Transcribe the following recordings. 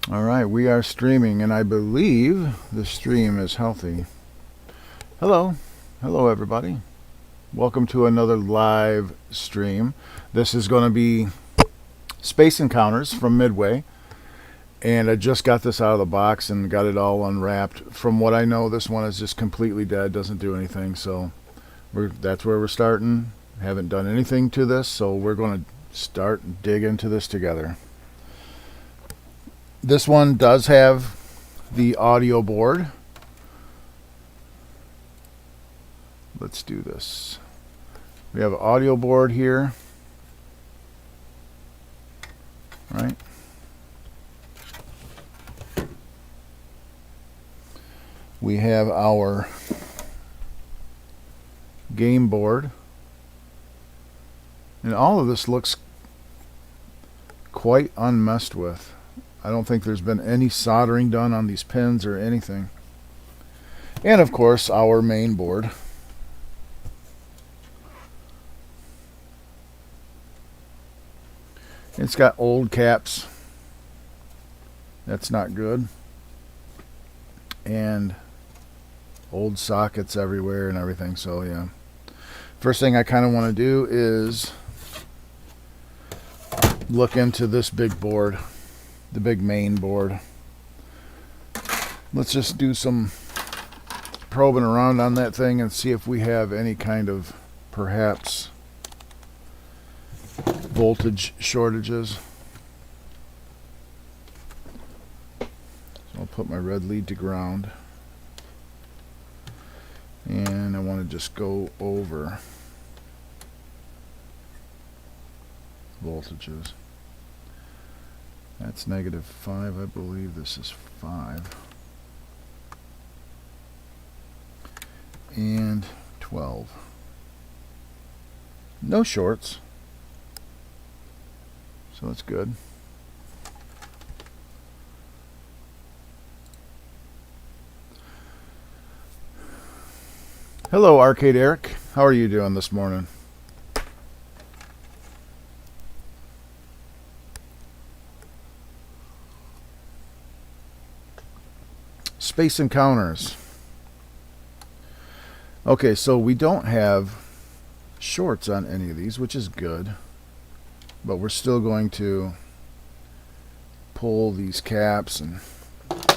Alright, we are streaming, and I believe the stream is healthy. Hello. Hello, everybody. Welcome to another live stream. This is going to be Space Encounters from Midway. And I just got this out of the box and got it all unwrapped. From what I know, this one is just completely dead, doesn't do anything. So that's where we're starting. Haven't done anything to this, so we're going to start and dig into this together. This one does have the audio board. Let's do this. We have an audio board here. Right. We have our game board. And all of this looks quite unmessed with. I don't think there's been any soldering done on these pins or anything. And of course, our main board. It's got old caps. That's not good. And old sockets everywhere and everything. So yeah. First thing I kind of want to do is look into this big board. The big main board. Let's just do some probing around on that thing and see if we have any kind of perhaps voltage shortages. So I'll put my red lead to ground, and I want to just go over voltages. That's -5. I believe this is 5. And 12. No shorts. So that's good. Hello, Arcade Eric. How are you doing this morning? Space Encounters. Okay, so we don't have shorts on any of these, which is good. But we're still going to pull these caps, and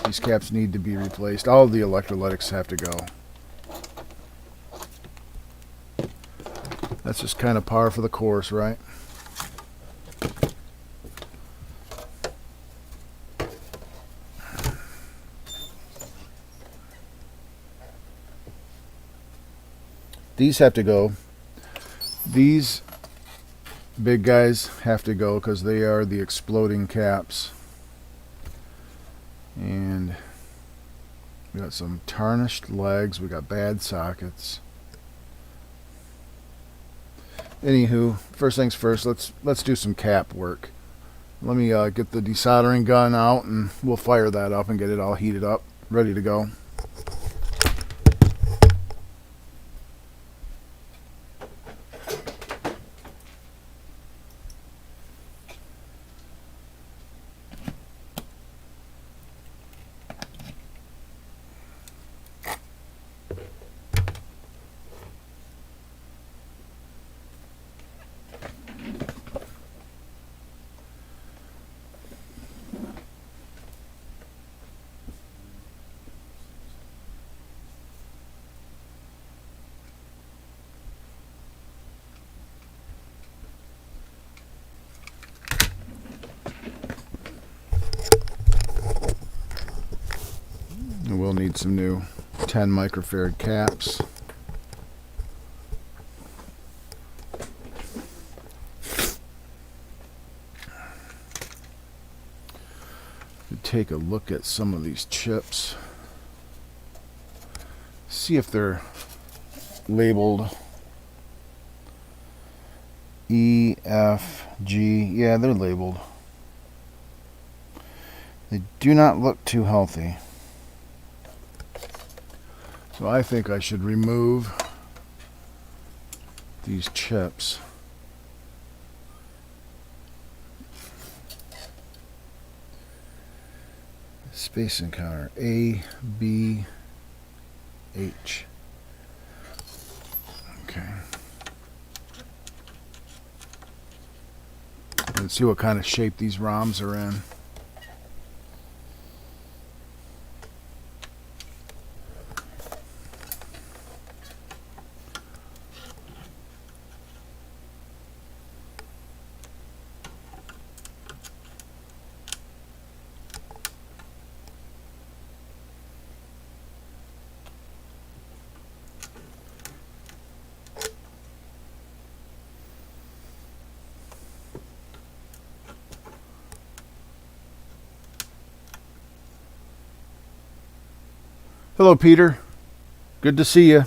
these caps need to be replaced. All of the electrolytics have to go. That's just kind of par for the course, right? These have to go. These big guys have to go because they are the exploding caps. And we got some tarnished legs. We got bad sockets. Anywho, first things first, let's do some cap work. Let me get the desoldering gun out, and we'll fire that up and get it all heated up, ready to go. We'll need some new 10 microfarad caps. Take a look at some of these chips. See if they're labeled E, F, G. Yeah, they're labeled. They do not look too healthy. So I think I should remove these chips. Space encounter A, B, H. Okay. Let's see what kind of shape these ROMs are in. Hello, Peter. Good to see you.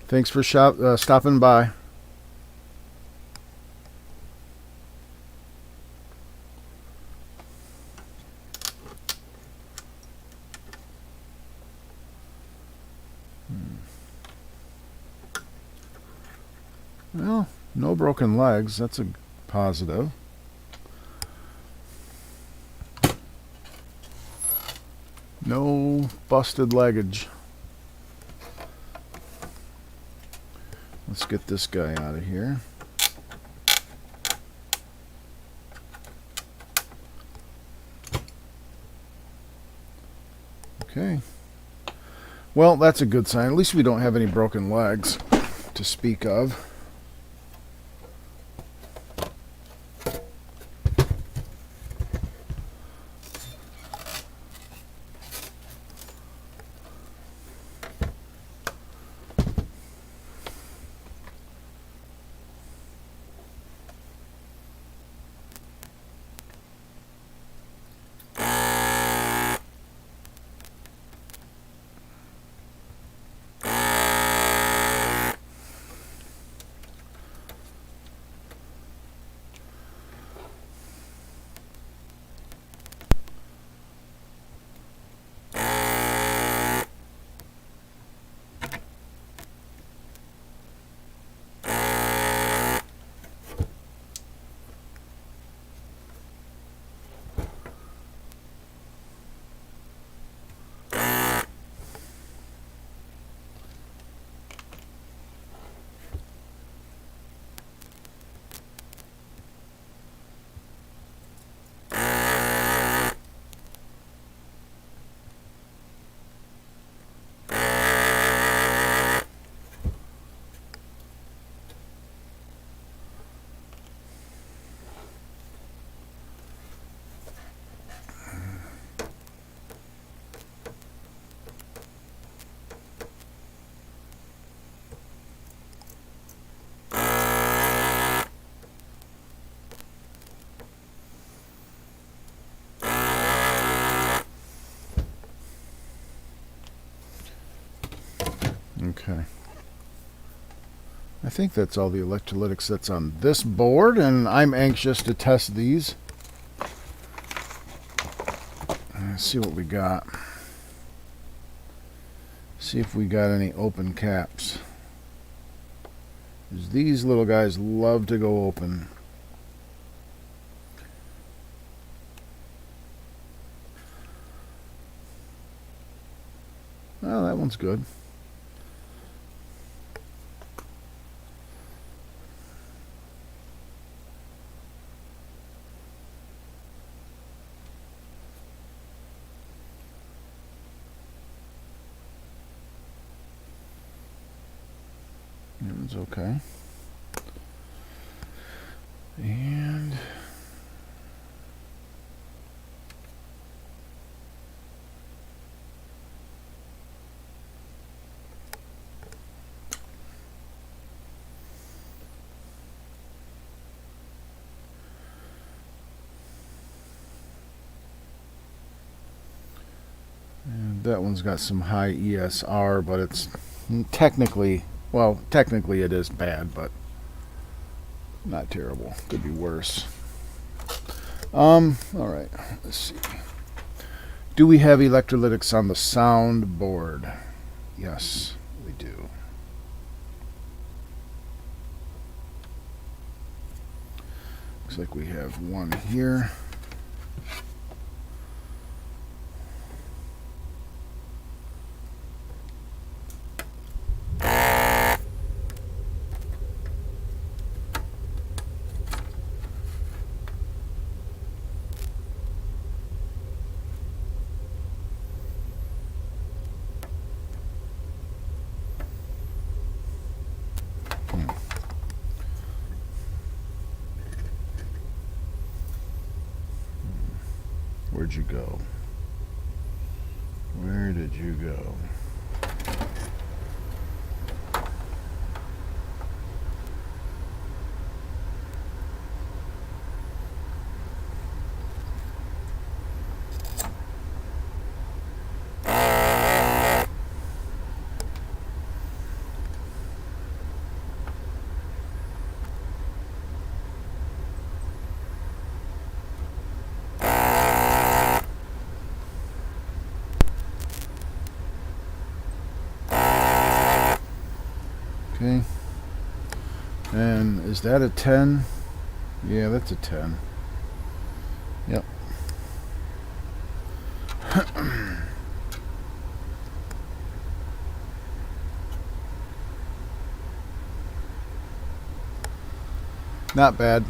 Thanks for stopping by. Well, no broken legs. That's a positive. No busted leggage. Let's get this guy out of here. Okay. Well, that's a good sign. At least we don't have any broken legs to speak of. Okay. I think that's all the electrolytics that's on this board, and I'm anxious to test these. Let's see what we got. See if we got any open caps. 'Cause these little guys love to go open. Well, that one's good. That one's okay. And that one's got some high ESR, but it's technically, well, technically it is bad, but not terrible. Could be worse. All right, let's see. Do we have electrolytics on the sound board? Yes, we do. Looks like we have one here. Where'd you go? Where did you go? Okay. And is that a 10? Yeah, that's a 10. Yep. Not bad.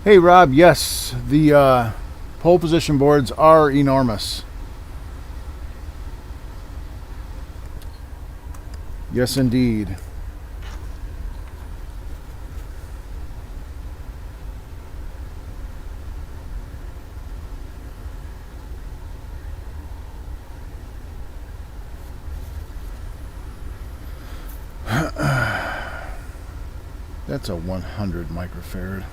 Hey Rob, yes, the pole position boards are enormous. Yes, indeed. That's a 100 microfarad.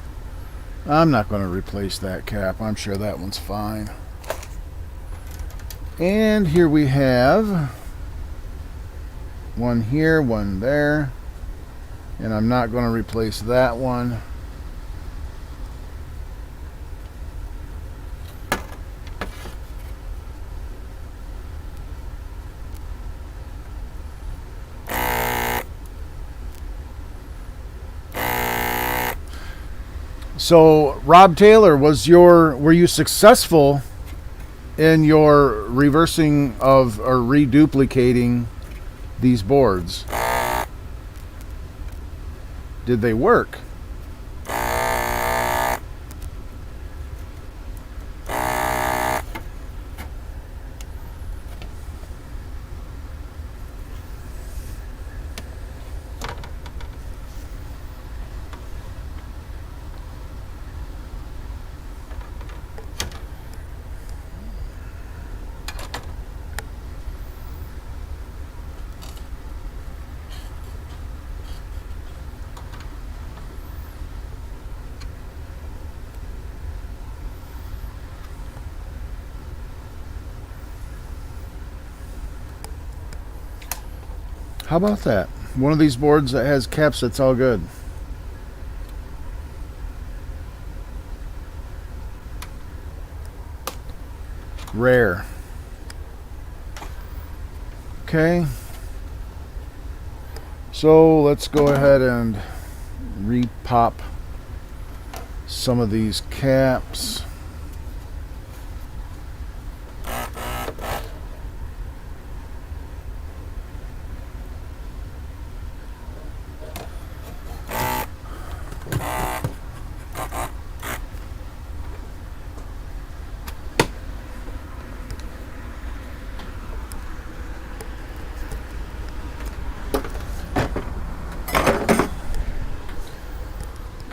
I'm not going to replace that cap. I'm sure that one's fine. And here we have one here, one there. And I'm not going to replace that one. So, Rob Taylor, were you successful in your reversing of or reduplicating these boards? Did they work? How about that? One of these boards that has caps, that's all good. Rare. Okay. So let's go ahead and repop some of these caps.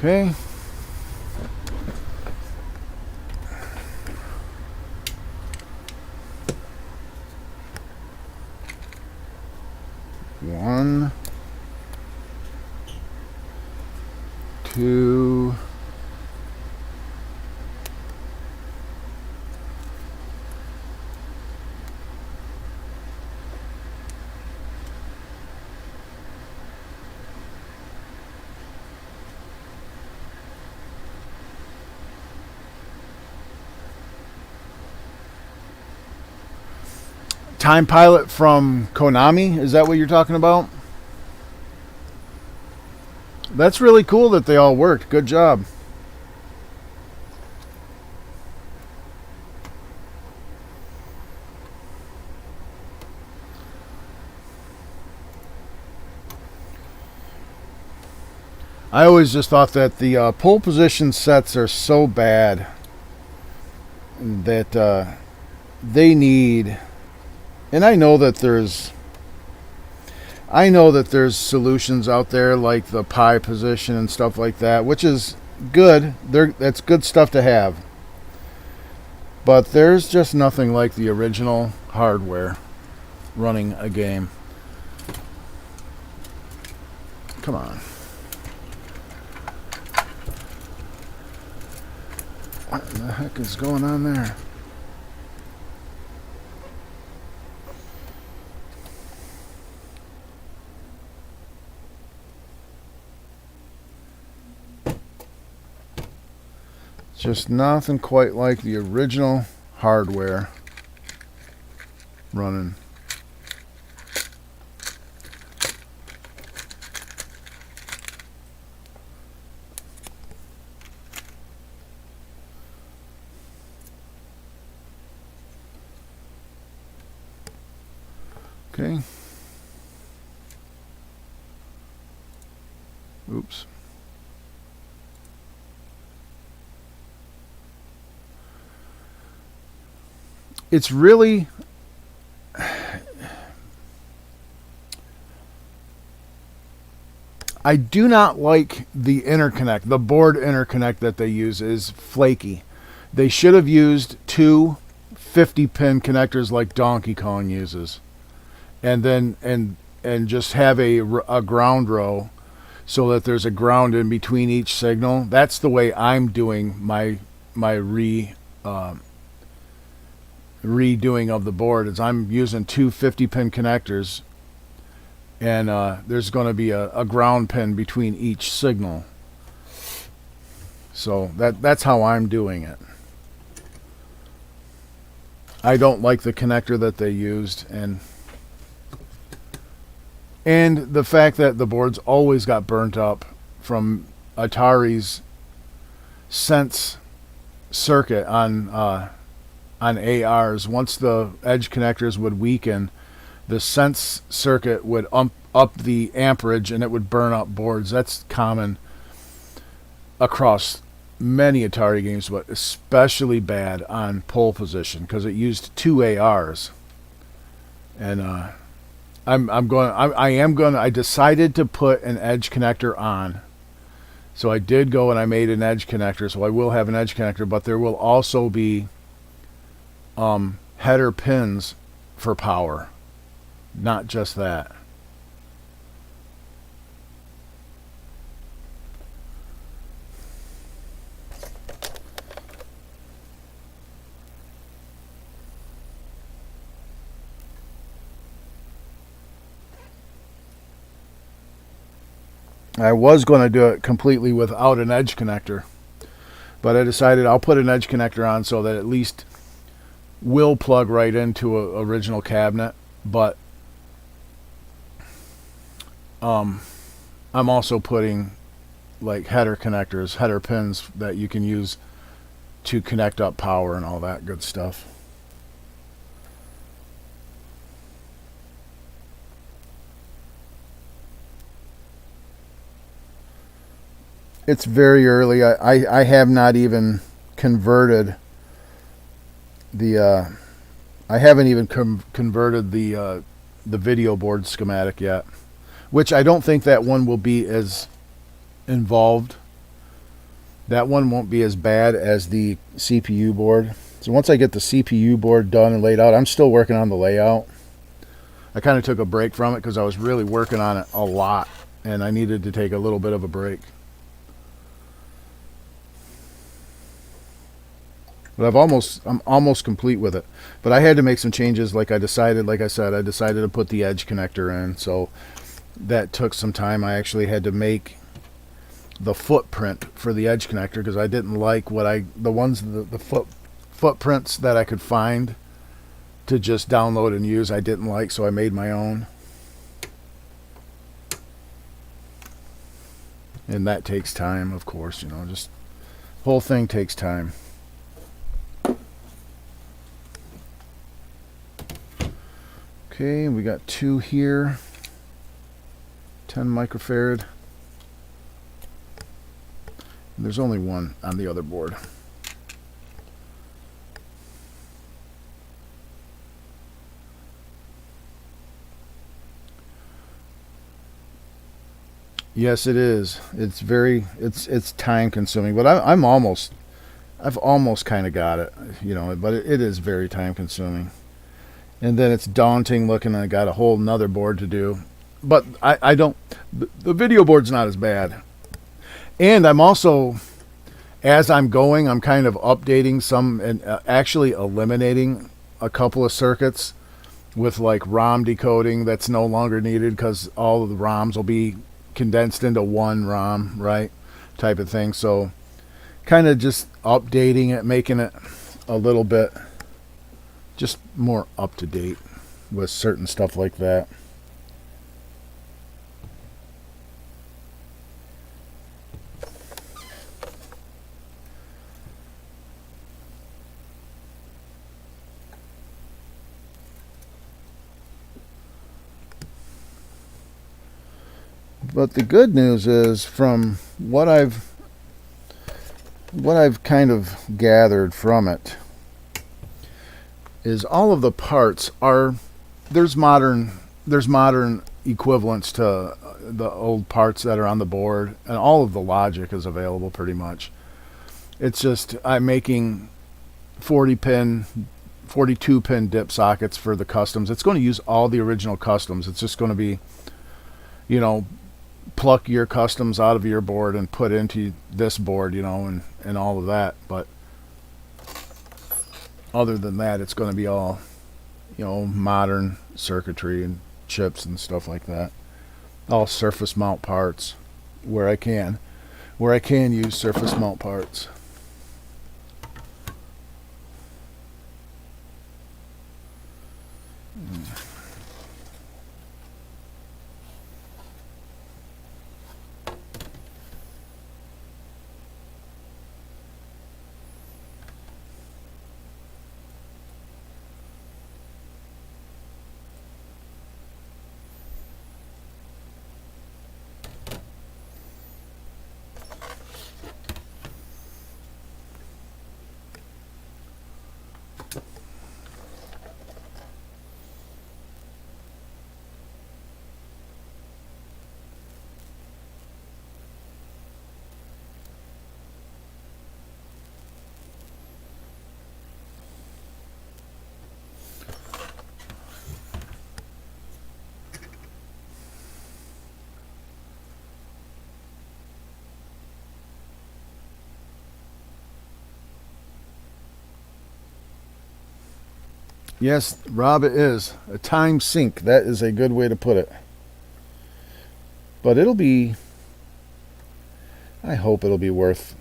Okay. One, two, Time Pilot from Konami, is that what you're talking about? That's really cool that they all worked. Good job. I always just thought that the pole position sets are so bad that they need, and I know that there's solutions out there like the pie position and stuff like that, which is good. That's good stuff to have. But there's just nothing like the original hardware running a game. Come on. What the heck is going on there? Just nothing quite like the original hardware running. Okay. Oops. It's really, I do not like the interconnect. The board interconnect that they use is flaky. They should have used two 50-pin connectors like Donkey Kong uses, and then and just have a ground row so that there's a ground in between each signal. That's the way I'm doing my redoing of the board. Is I'm using two 50-pin connectors, and there's going to be a ground pin between each signal. So that's how I'm doing it. I don't like the connector that they used, and the fact that the boards always got burnt up from Atari's sense circuit on ARs. Once the edge connectors would weaken, the sense circuit would up the amperage and it would burn up boards. That's common across many Atari games, but especially bad on pole position because it used two ARs. And I decided to put an edge connector on. So I did go and I made an edge connector, so I will have an edge connector, but there will also be header pins for power, not just that. I was going to do it completely without an edge connector, but I decided I'll put an edge connector on so that at least will plug right into an original cabinet. But I'm also putting like header connectors, header pins that you can use to connect up power and all that good stuff. It's very early. I have not even converted the I haven't even converted the video board schematic yet, which I don't think that one will be as involved. That one won't be as bad as the CPU board. So once I get the CPU board done and laid out, I'm still working on the layout. I kind of took a break from it because I was really working on it a lot and I needed to take a little bit of a break. But I'm almost complete with it. But I had to make some changes. Like I said, I decided to put the edge connector in. So that took some time. I actually had to make the footprint for the edge connector because I didn't like the footprints that I could find to just download and use I didn't like, so I made my own. And that takes time, of course, you know, just whole thing takes time. Okay, we got 2 here. 10 microfarad. And there's only 1 on the other board. Yes, it is. It's time consuming, but I've almost kind of got it, you know, but it is very time consuming. And then it's daunting looking. I got a whole nother board to do, but I don't. The video board's not as bad. And I'm also, as I'm going, I'm kind of updating some and actually eliminating a couple of circuits with like ROM decoding that's no longer needed because all of the ROMs will be condensed into one ROM, right? Type of thing. So kind of just updating it, making it a little bit just more up to date with certain stuff like that. But the good news is, from what I've kind of gathered from it, is all of the parts are there's modern equivalents to the old parts that are on the board, and all of the logic is available pretty much. It's just I'm making 42 pin dip sockets for the customs. It's going to use all the original customs. It's just going to be, you know, pluck your customs out of your board and put into this board, you know, and all of that. But other than that, it's going to be all, you know, modern circuitry and chips and stuff like that. All surface mount parts where I can use surface mount parts. Yes, Rob, it is a time sink. That is a good way to put it. But I hope it'll be worth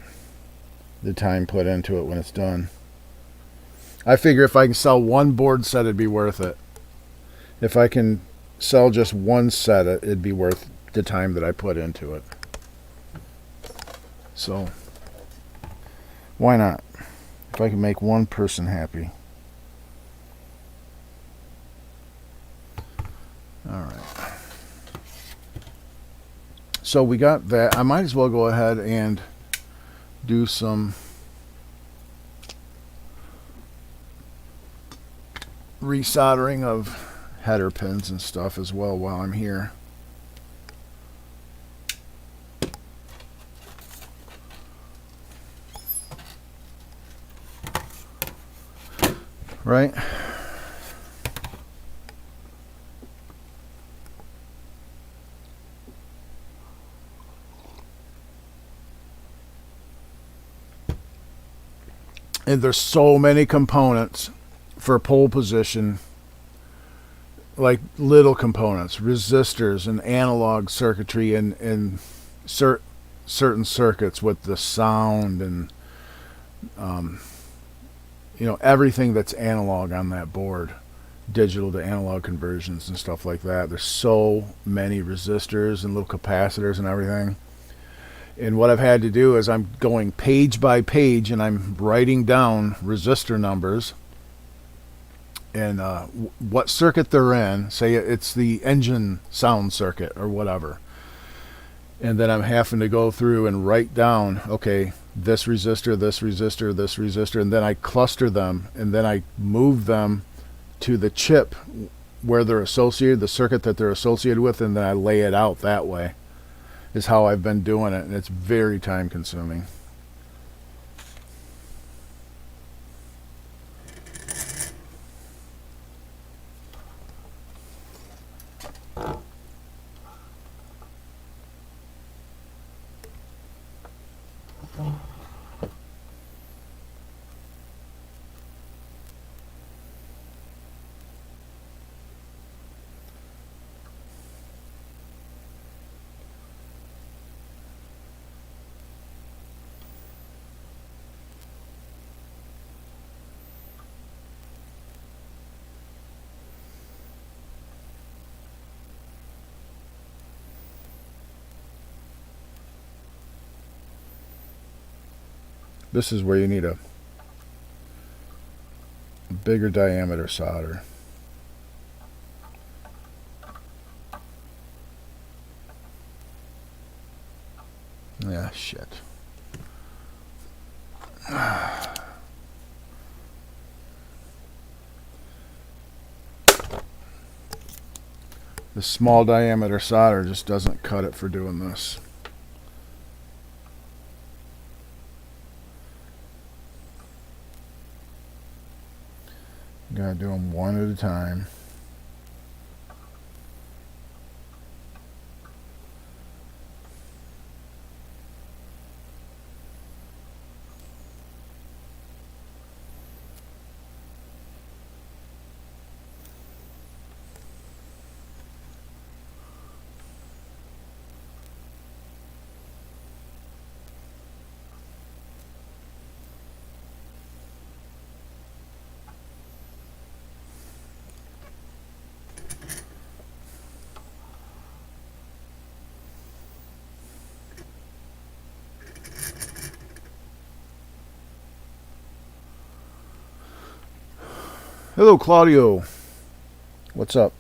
the time put into it when it's done. I figure if I can sell one board set, it'd be worth it. If I can sell just one set, it'd be worth the time that I put into it. So, why not? If I can make one person happy. All right. So we got that. I might as well go ahead and do some resoldering of header pins and stuff as well while I'm here. Right? And there's so many components for pole position, like little components, resistors and analog circuitry and certain circuits with the sound and you know, everything that's analog on that board. digital to analog conversions and stuff like that. There's so many resistors and little capacitors and everything. And what I've had to do is I'm going page by page and I'm writing down resistor numbers and what circuit they're in. Say it's the engine sound circuit or whatever. And then I'm having to go through and write down, okay, this resistor, this resistor, this resistor, and then I cluster them, and then I move them to the chip where they're associated, the circuit that they're associated with, and then I lay it out that way, is how I've been doing it, and it's very time consuming. This is where you need a bigger diameter solder. Yeah, shit. The small diameter solder just doesn't cut it for doing this. Gotta do them one at a time. Hello, Claudio. What's up?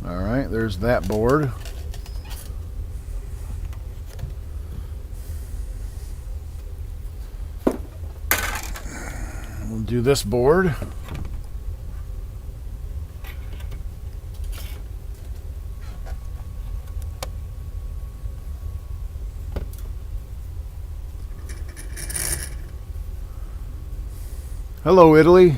All right, there's that board. We'll do this board. Hello, Italy.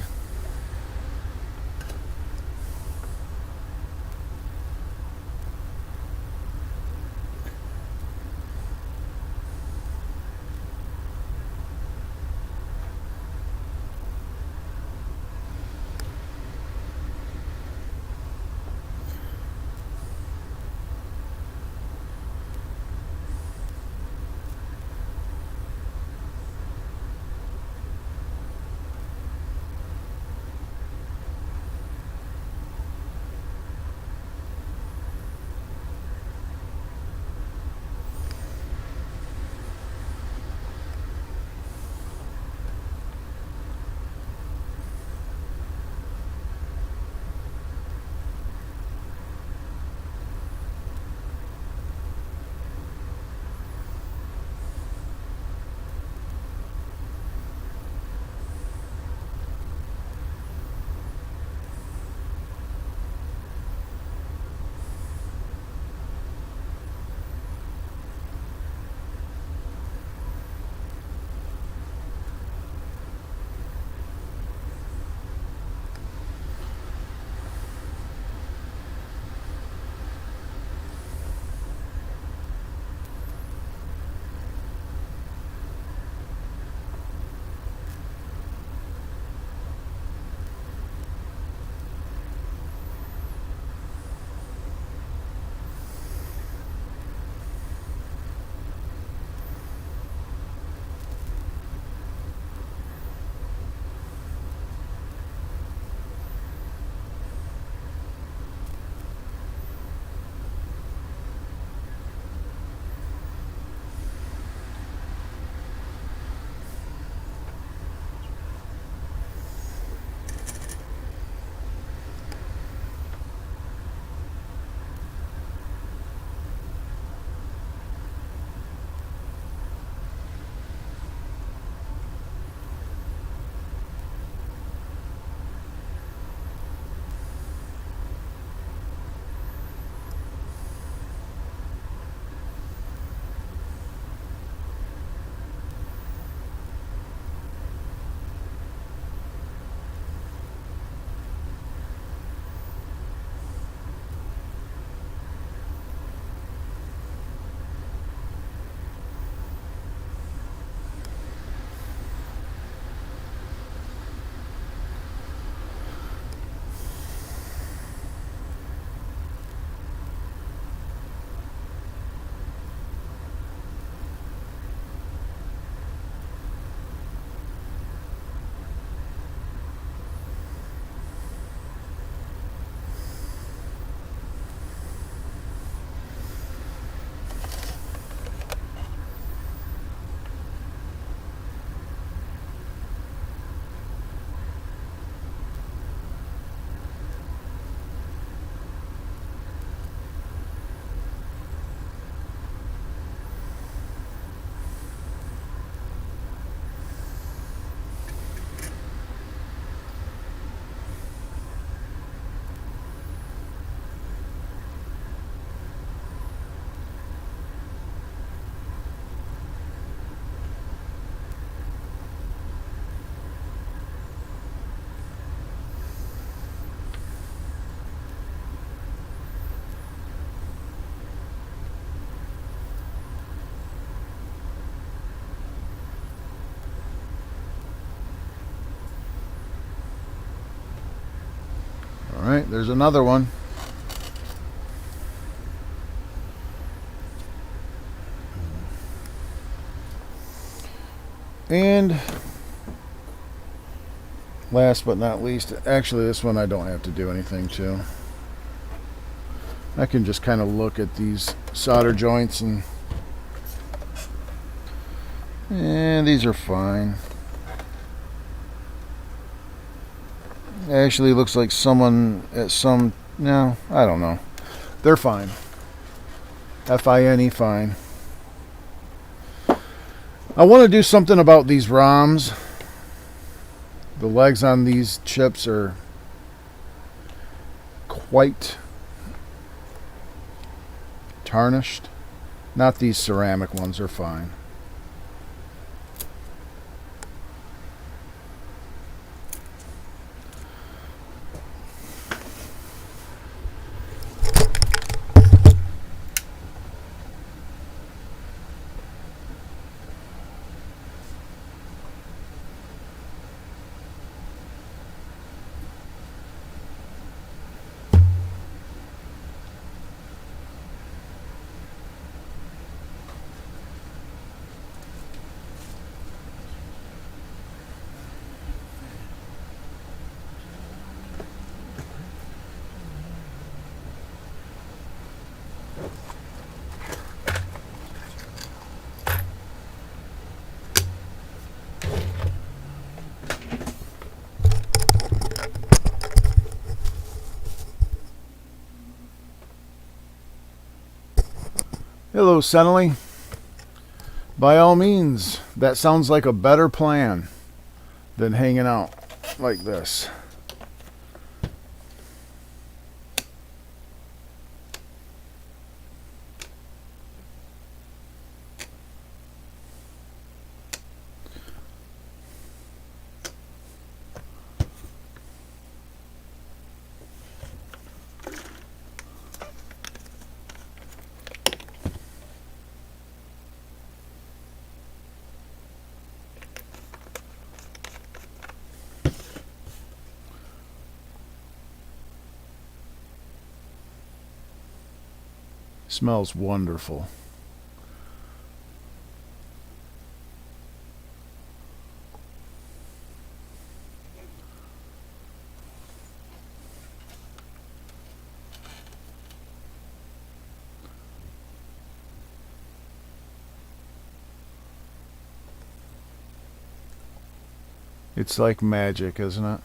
right, there's another one. And last but not least, actually this one I don't have to do anything to. I can just kind of look at these solder joints and these are fine. Actually looks like someone at some, no, I don't know. They're fine. F-I-N-E, fine. I want to do something about these ROMs. The legs on these chips are quite tarnished. Not these ceramic ones, are fine. Hello, Senely. By all means, that sounds like a better plan than hanging out like this. Smells wonderful. It's like magic, isn't it?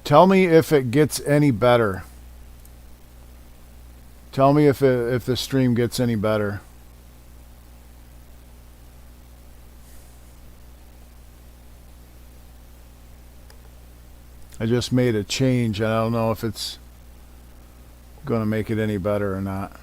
Tell me if it gets any better. Tell me if the stream gets any better. I just made a change. I don't know if it's going to make it any better or not.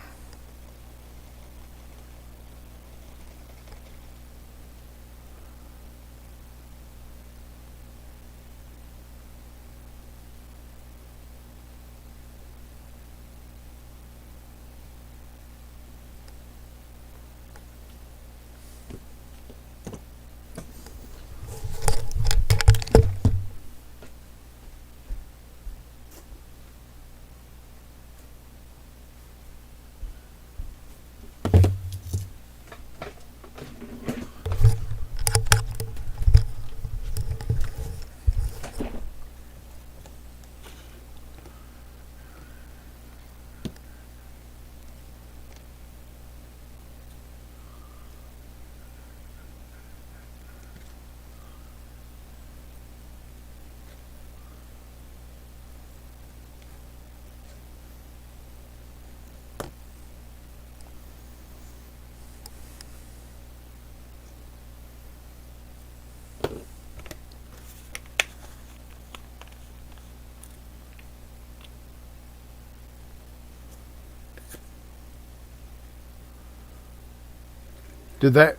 Did that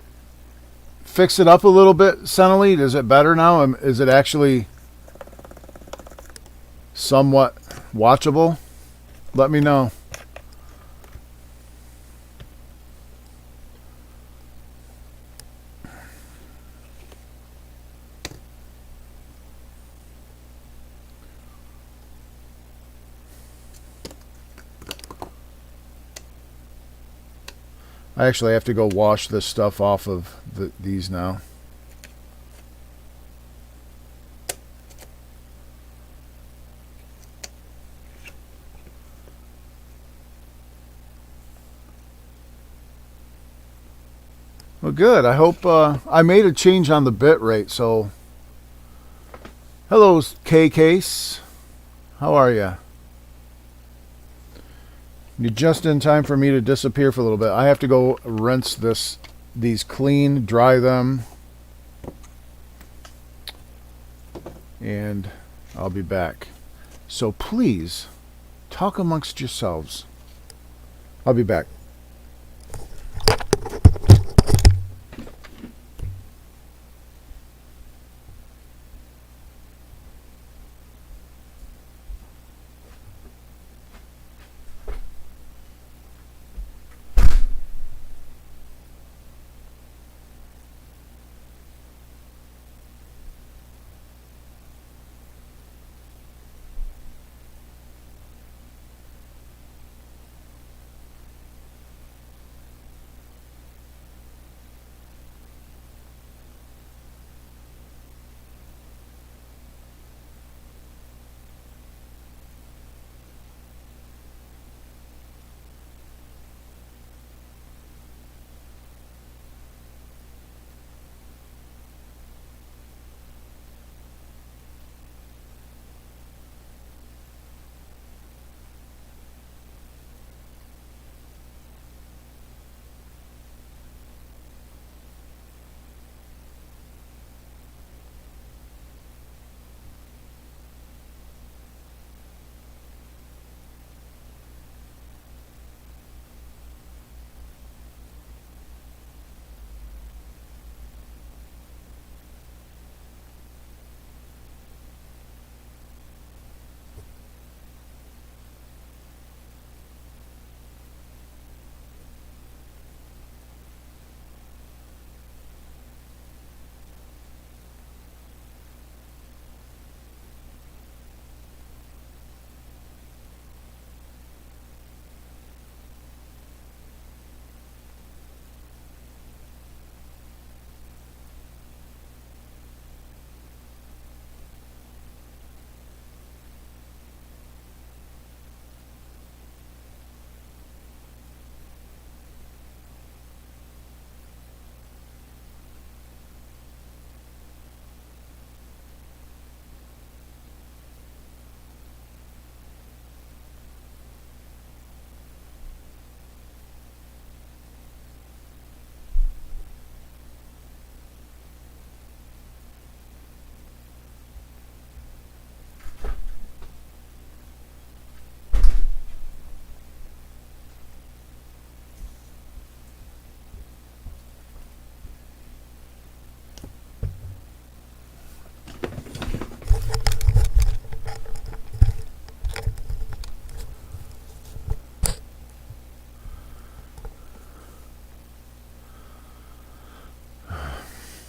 fix it up a little bit, Senelite? Is it better now? Is it actually somewhat watchable? Let me know. I actually have to go wash this stuff off of these now. Well, good. I hope I made a change on the bit rate. So, hello, K Case. How are you? You're just in time for me to disappear for a little bit. I have to go rinse these clean, dry them, and I'll be back. So please, talk amongst yourselves. I'll be back.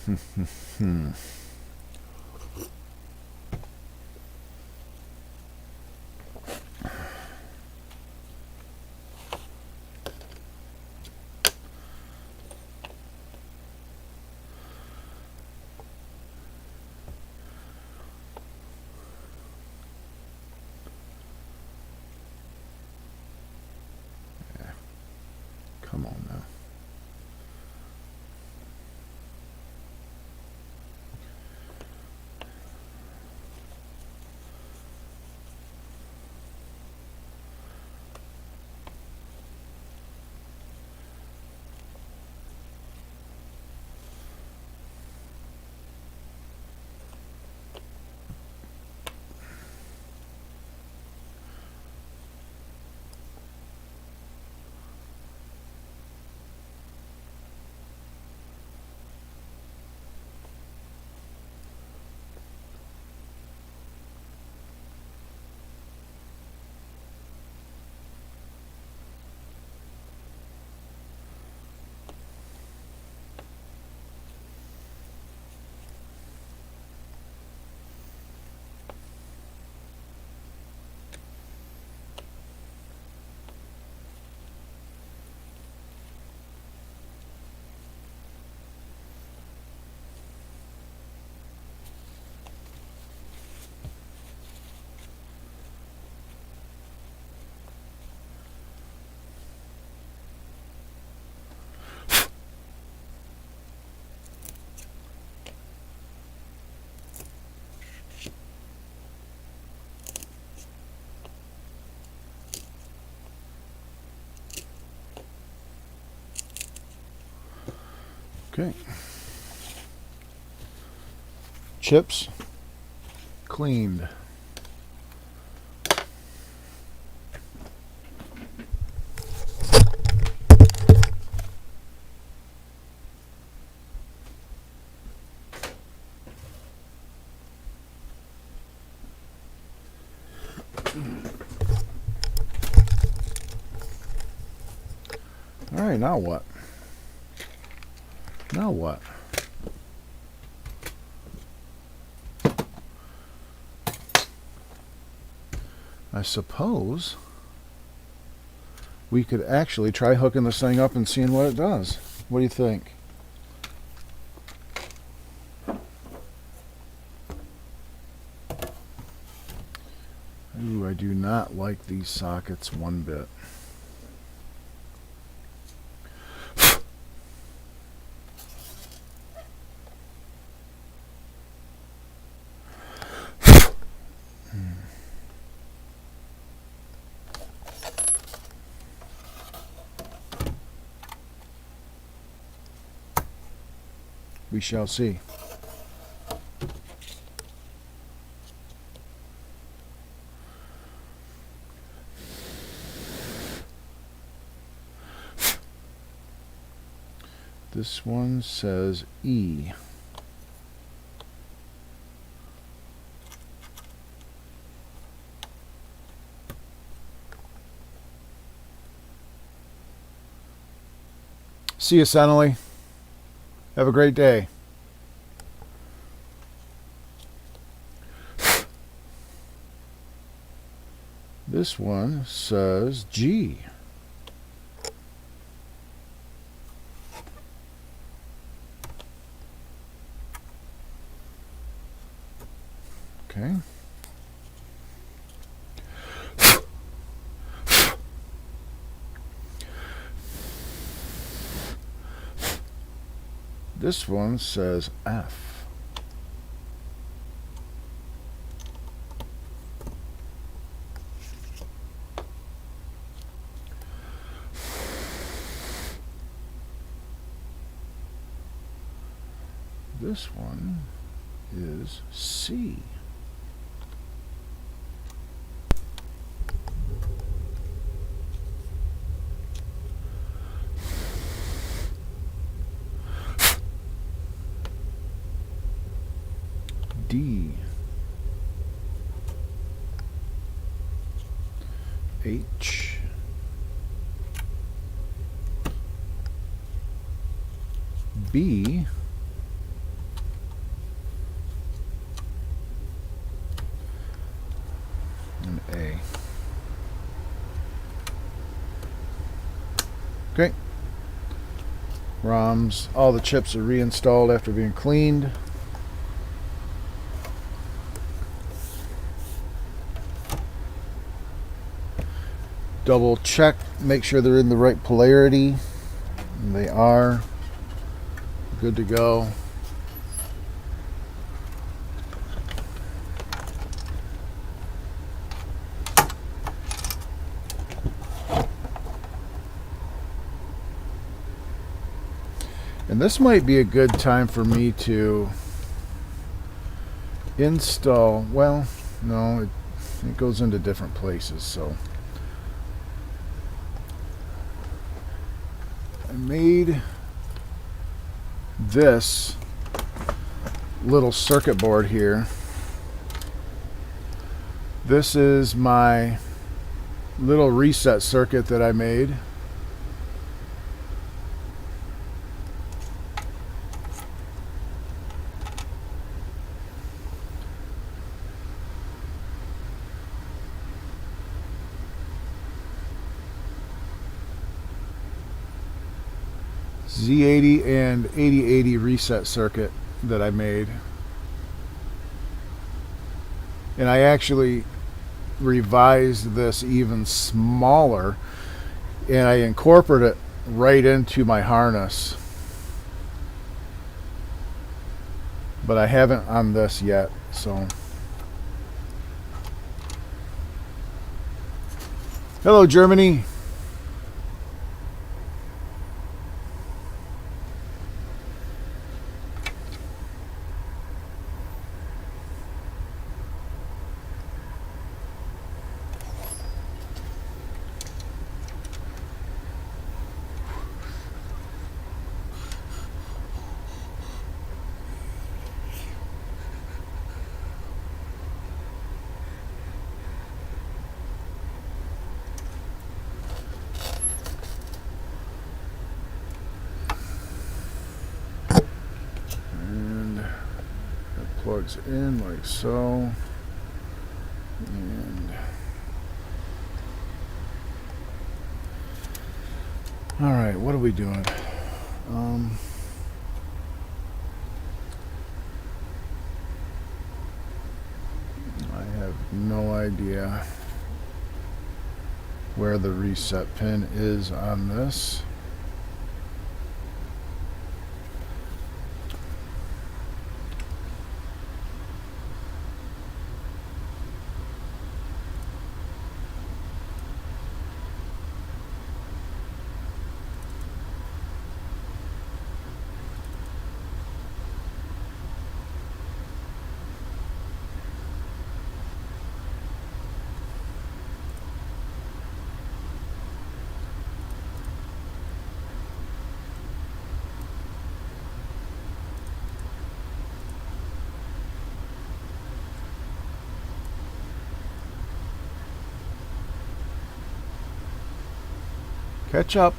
Come on now. Okay. Chips cleaned. All right, now what? Now what? I suppose we could actually try hooking this thing up and seeing what it does. What do you think? Ooh, I do not like these sockets one bit. We shall see. This one says E. See you, Sonally. Have a great day. This one says G. Okay. This one says F. This one is C. D. H. B. and A. Okay. ROMs, all the chips are reinstalled after being cleaned. Double check, make sure they're in the right polarity. And they are. Good to go. And this might be a good time for me to install, well, no, it goes into different places, so I made this little circuit board here. This is my little reset circuit that I made. Z80 and 8080 reset circuit that I made. And I actually revised this even smaller, and I incorporated it right into my harness. But I haven't on this yet, so. Hello, Germany. Plugs in like so, and all right, what are we doing? I have no idea where the reset pin is on this. Catch up.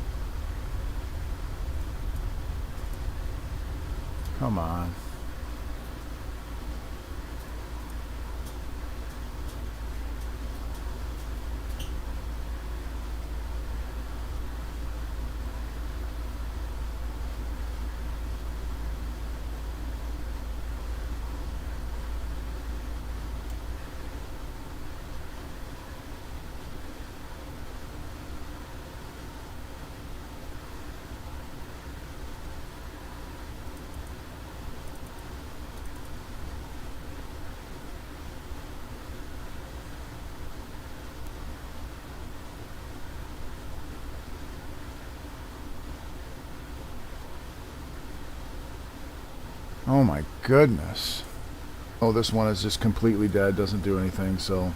Come on. Oh my goodness. Oh, this one is just completely dead, doesn't do anything, so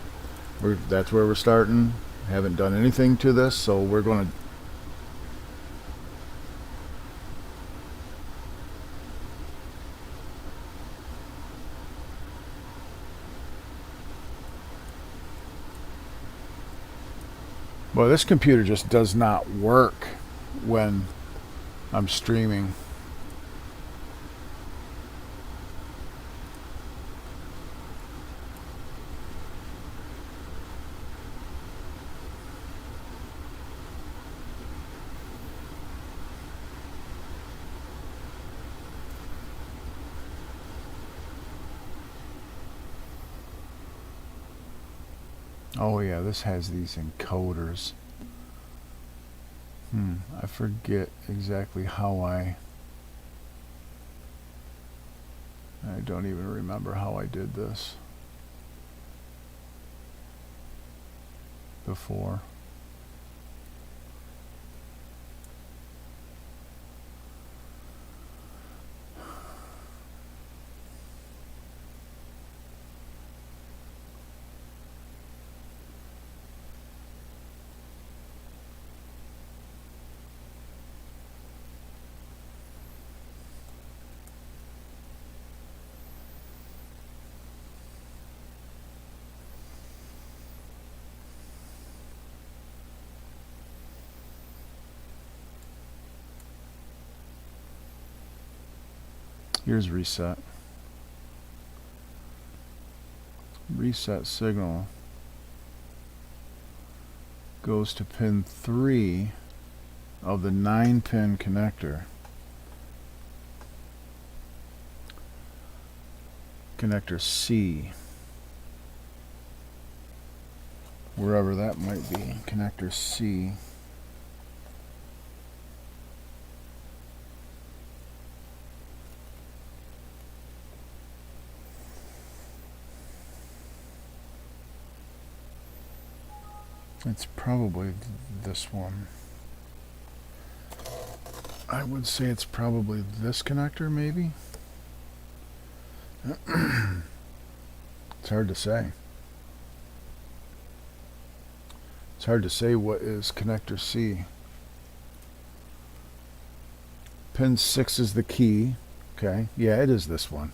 that's where we're starting. Haven't done anything to this, so we're going to well, this computer just does not work when I'm streaming. Oh yeah, this has these encoders. I forget exactly how I don't even remember how I did this before. Here's reset. Reset signal goes to pin 3 of the 9-pin connector. Connector C. Wherever that might be. Connector C. It's probably this one. I would say it's probably this connector, maybe? It's hard to say. It's hard to say what is connector C. Pin 6 is the key. Okay, yeah, it is this one.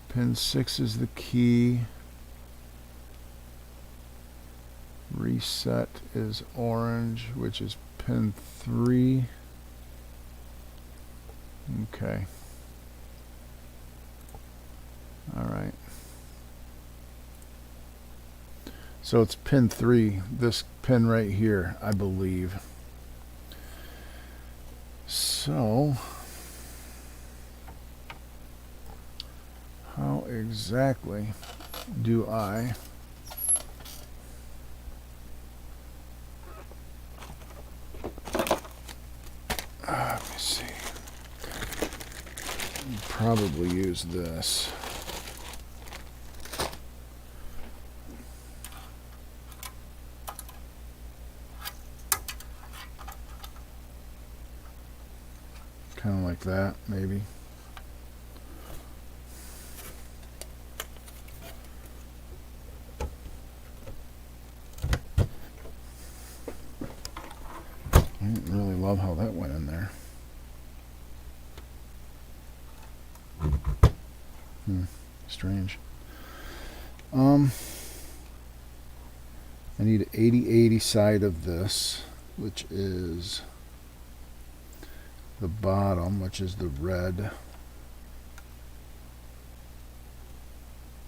Pin 6 is the key. Reset is orange, which is pin 3. Okay. Alright. So it's pin 3, this pin right here, I believe. So, how exactly do I let me see. Probably use this. Kind of like that, maybe. I didn't really love how that went in there. Strange. I need an 80/80 side of this, which is the bottom, which is the red,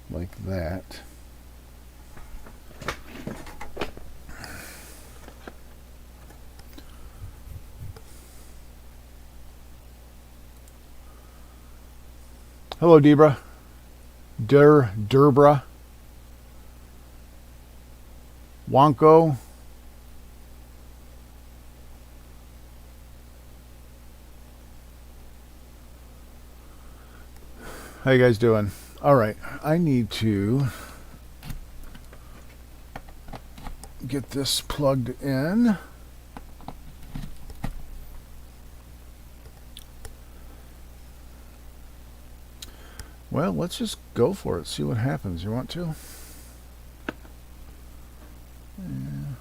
like that. Hello, Debra. Derbra. Wonko. How you guys doing? All right, I need to get this plugged in. Well, let's just go for it. See what happens. You want to? Yeah.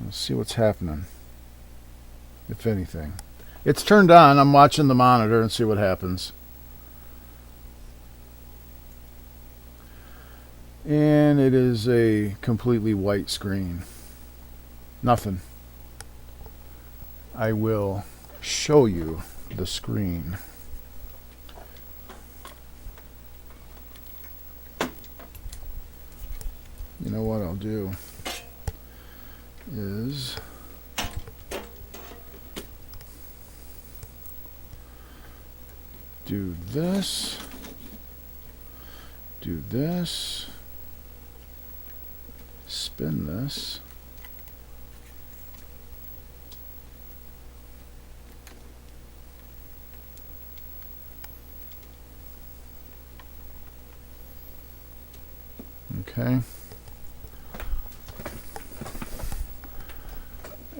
Let's see what's happening. If anything. It's turned on. I'm watching the monitor and see what happens. And it is a completely white screen. Nothing. I will show you the screen. You know what I'll do is do this, spin this, okay,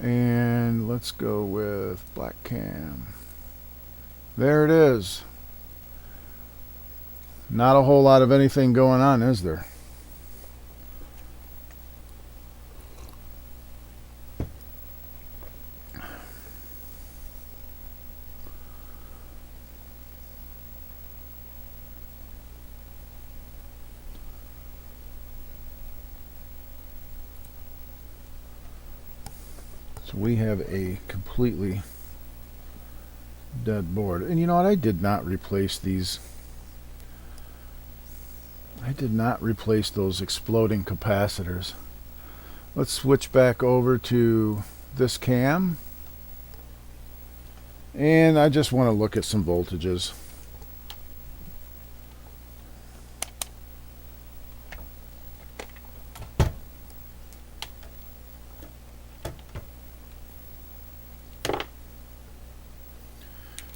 and let's go with black cam. There it is. Not a whole lot of anything going on, is there? So we have a completely dead board. And you know what? I did not replace these. I did not replace those exploding capacitors. Let's switch back over to this cam. And I just want to look at some voltages.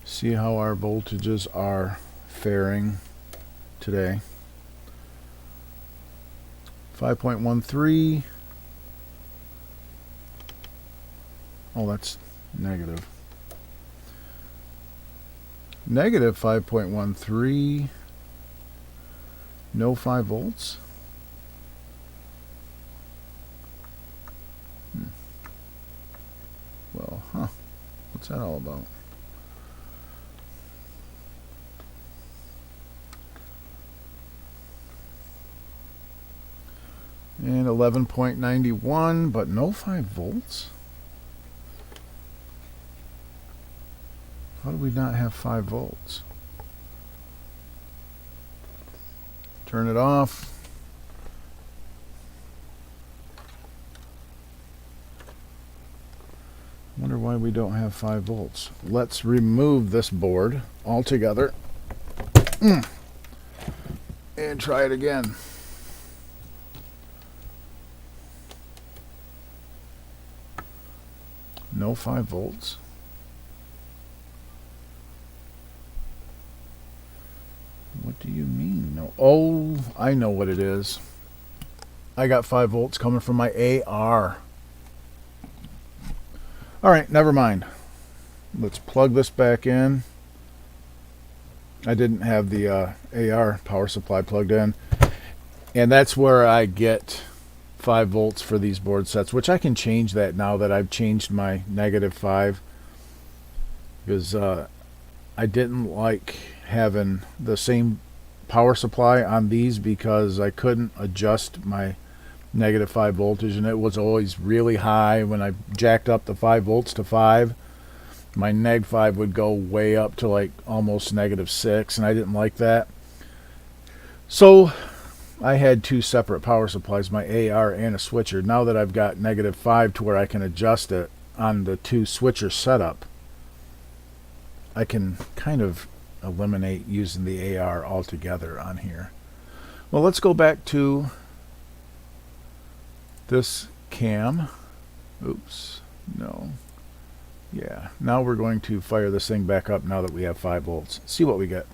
See how our voltages are faring today. 5.13. Oh, that's negative. Negative 5.13. No 5 volts. Well, what's that all about? And 11.91, but no 5 volts? How do we not have 5 volts? Turn it off. Wonder why we don't have 5 volts. Let's remove this board altogether. And try it again. No 5 volts. What do you mean? No. Oh, I know what it is. I got 5 volts coming from my AR. Alright, never mind. Let's plug this back in. I didn't have the AR power supply plugged in. And that's where I get 5 volts for these board sets, which I can change that now that I've changed my -5, because I didn't like having the same power supply on these because I couldn't adjust my -5 voltage, and it was always really high. When I jacked up the 5 volts to 5, my -5 would go way up to like almost -6, and I didn't like that. So I had 2 separate power supplies, my AR and a switcher. Now that I've got -5 to where I can adjust it on the 2 switcher setup, I can kind of eliminate using the AR altogether on here. Well, let's go back to this cam. Oops, no. Yeah, now we're going to fire this thing back up now that we have 5 volts. See what we get.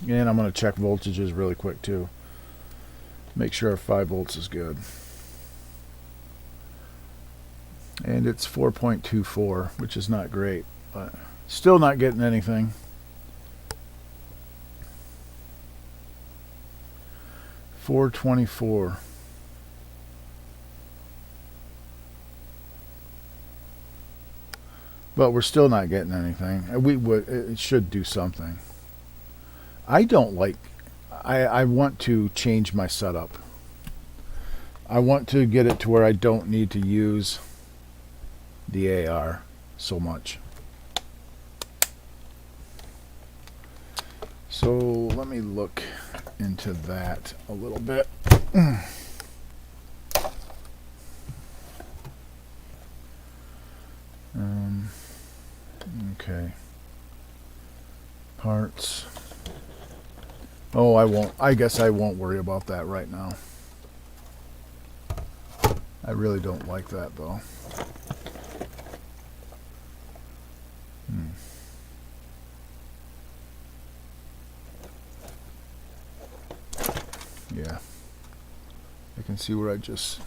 And I'm going to check voltages really quick too. Make sure our 5 volts is good. And it's 4.24, which is not great, but still not getting anything. $4.24. But we're still not getting anything. It should do something. I don't like, I want to change my setup. I want to get it to where I don't need to use the AR so much. So let me look into that a little bit. Okay. Parts. Oh, I guess I won't worry about that right now. I really don't like that though. Yeah. I can see where I just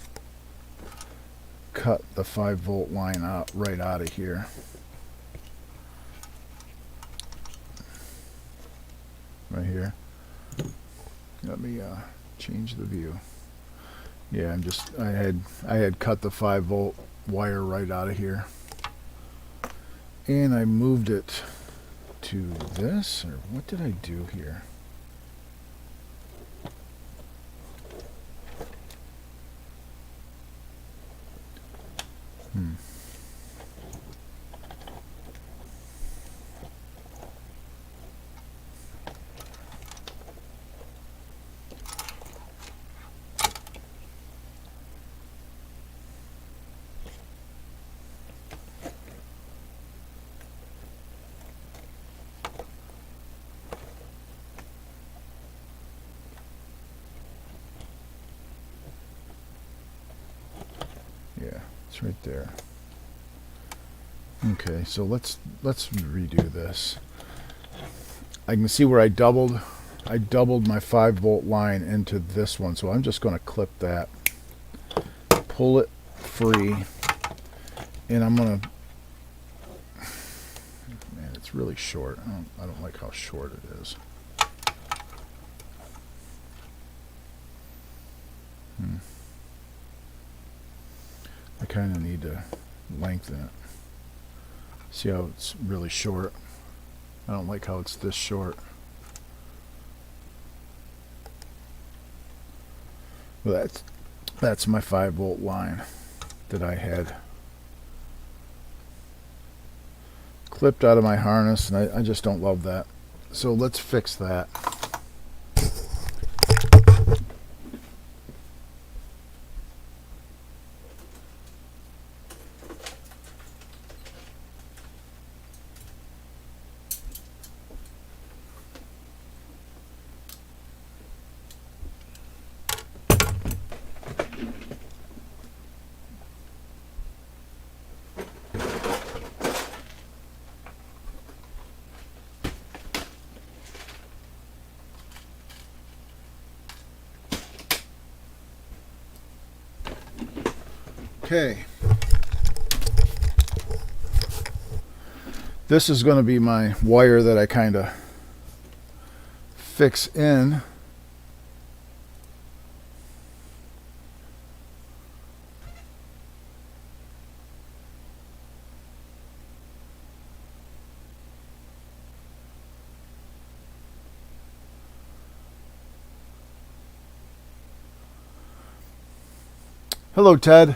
cut the 5-volt line out right out of here. Right here. Let me change the view. Yeah, I had cut the 5-volt wire right out of here. And I moved it to this, or what did I do here? Yeah, it's right there. Okay, so let's redo this. I can see where I doubled my 5-volt line into this one, so I'm just going to clip that, pull it free, and I'm going to, man, it's really short. I don't like how short it is. I kind of need to lengthen it. See how it's really short? I don't like how it's this short. Well, that's my 5-volt line that I had clipped out of my harness, and I just don't love that. So let's fix that. Okay, this is going to be my wire that I kind of fix in. Hello, Ted.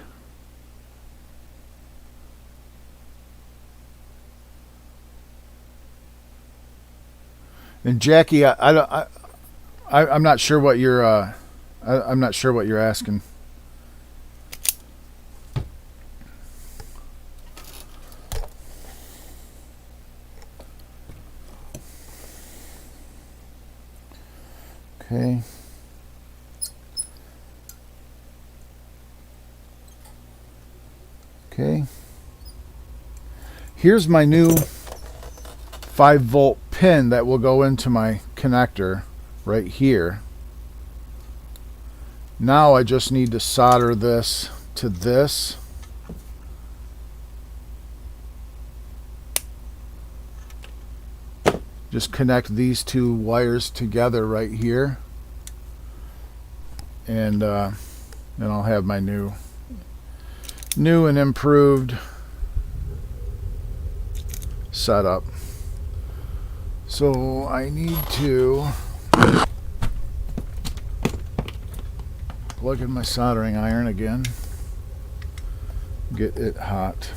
And Jackie, I'm not sure what you're I'm not sure what you're asking. Okay. Okay. Here's my new 5-volt pin that will go into my connector right here. Now I just need to solder this to this. Just connect these two wires together right here, and then I'll have my new and improved setup. So I need to plug in my soldering iron again, get it hot,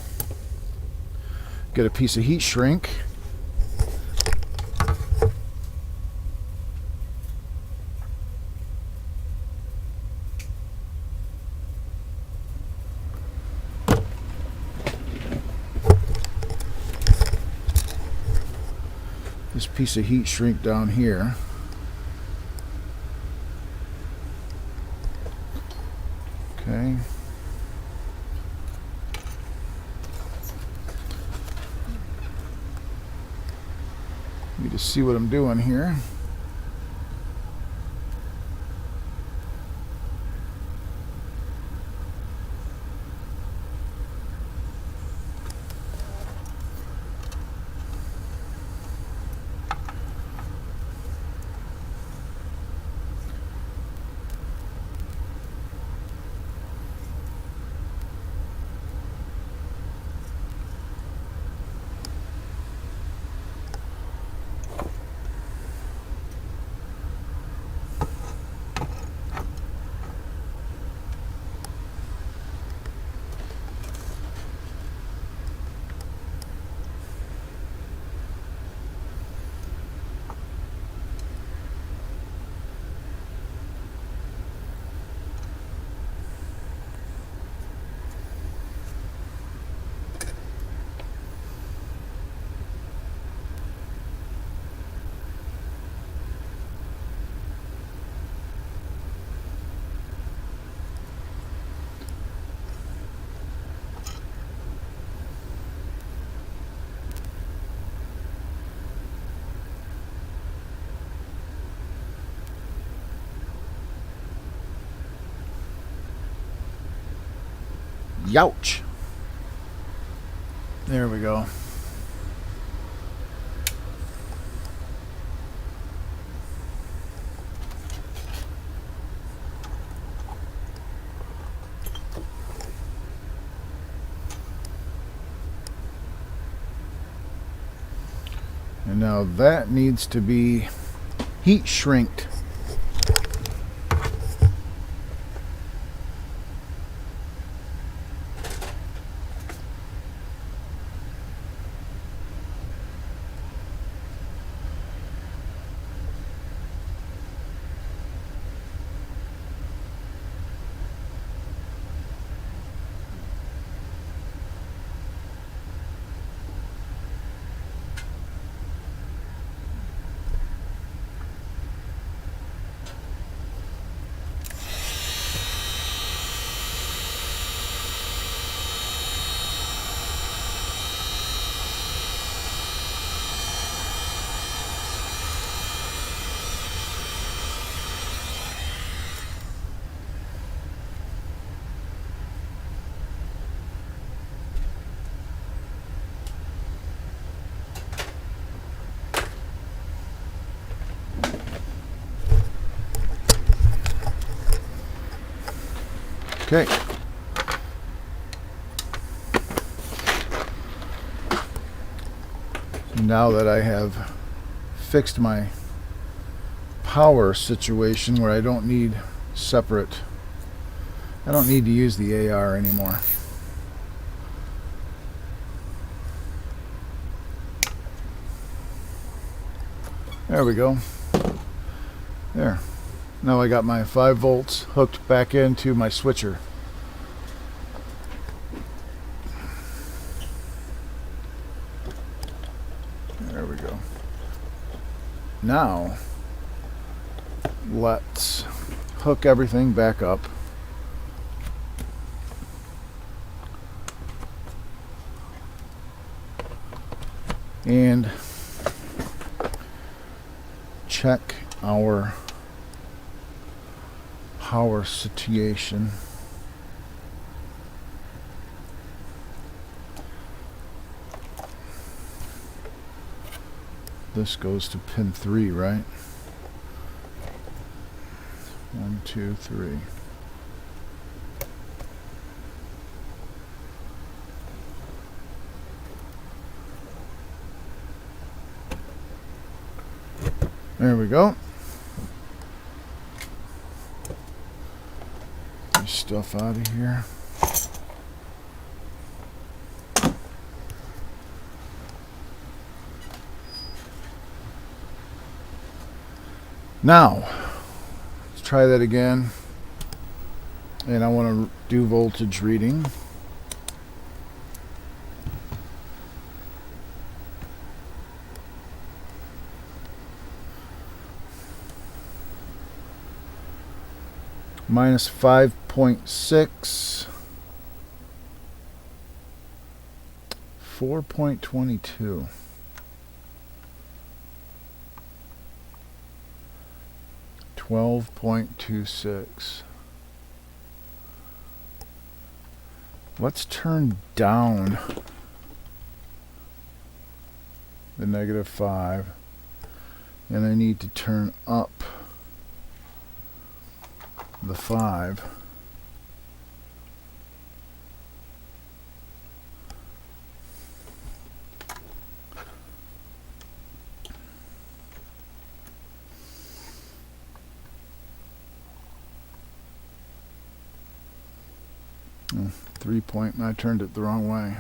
get a piece of heat shrink, this piece of heat shrink down here. Okay. You just see what I'm doing here. Youch. There we go. And now that needs to be heat shrinked. Okay. Now that I have fixed my power situation where I don't need separate, I don't need to use the AR anymore. There we go. There. Now I got my 5 volts hooked back into my switcher. There we go. Now let's hook everything back up. And check our power situation. This goes to pin 3, right? 1, 2, 3. There we go. Get stuff out of here. Now, let's try that again. And I want to do voltage reading. minus 5.6, 4.22. 12.26. Let's turn down the -5, and I need to turn up the 5. I turned it the wrong way.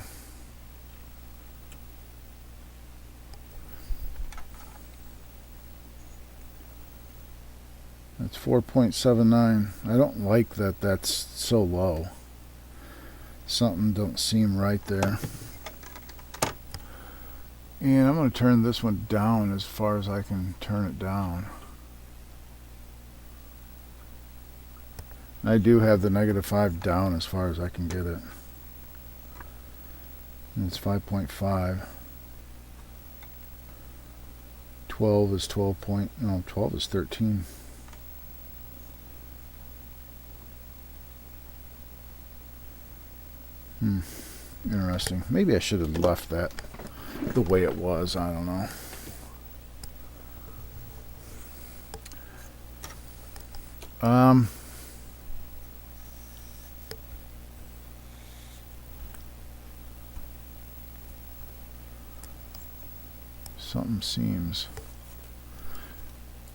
That's 4.79. I don't like that that's so low. Something don't seem right there. And I'm going to turn this one down as far as I can turn it down. I do have the -5 down as far as I can get it. And it's 5.5. 12 is 12 no, 12 is 13. Interesting. Maybe I should have left that the way it was. I don't know. Something seems.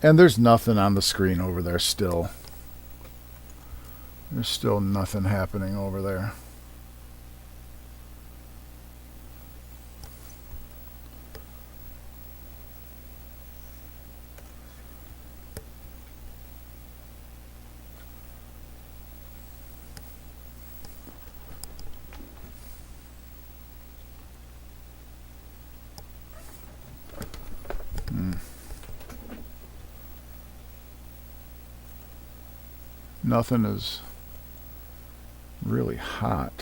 And there's nothing on the screen over there still. There's still nothing happening over there. Nothing is really hot.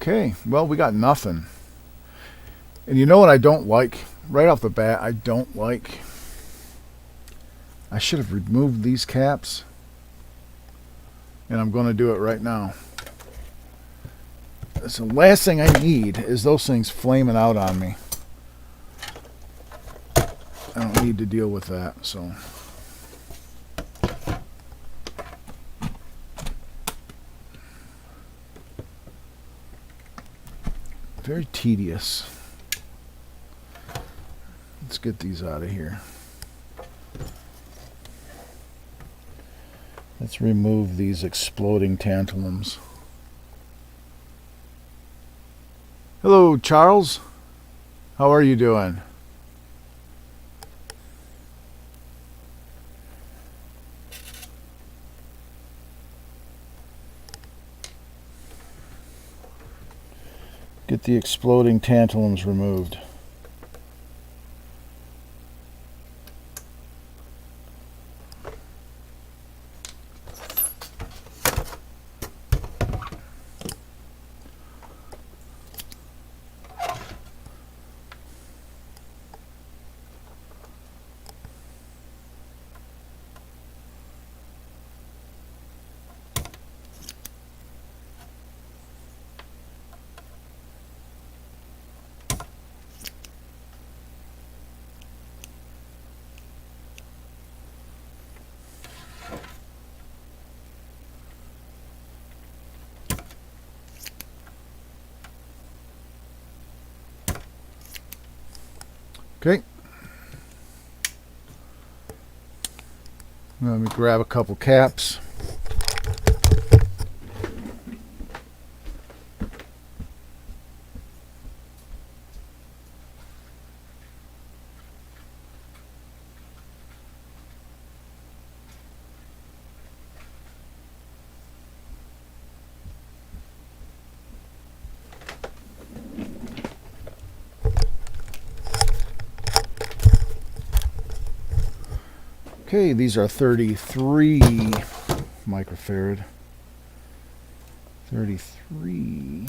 Okay, well, we got nothing. And you know what I don't like? Right off the bat, I don't like. I should have removed these caps. And I'm going to do it right now. So the last thing I need is those things flaming out on me. I don't need to deal with that, so. Very tedious. Let's get these out of here. Let's remove these exploding tantalums. Hello, Charles. How are you doing? Get the exploding tantalums removed. Okay. Let me grab a couple caps. Okay, these are 33 microfarad. 33.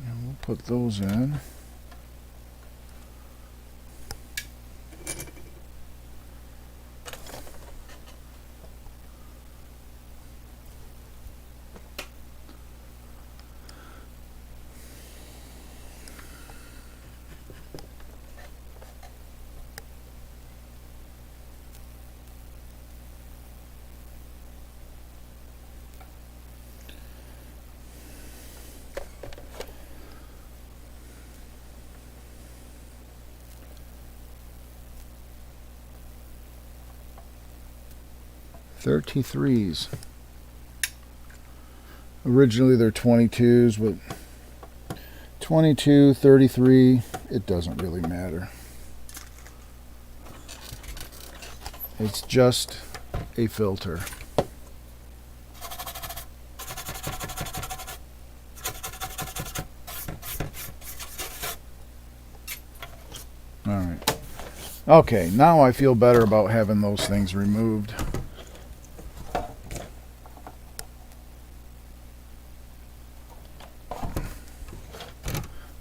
And we'll put those in. .33s. Originally they're 22s, but 22, 33, it doesn't really matter. It's just a filter. All right. Okay, now I feel better about having those things removed.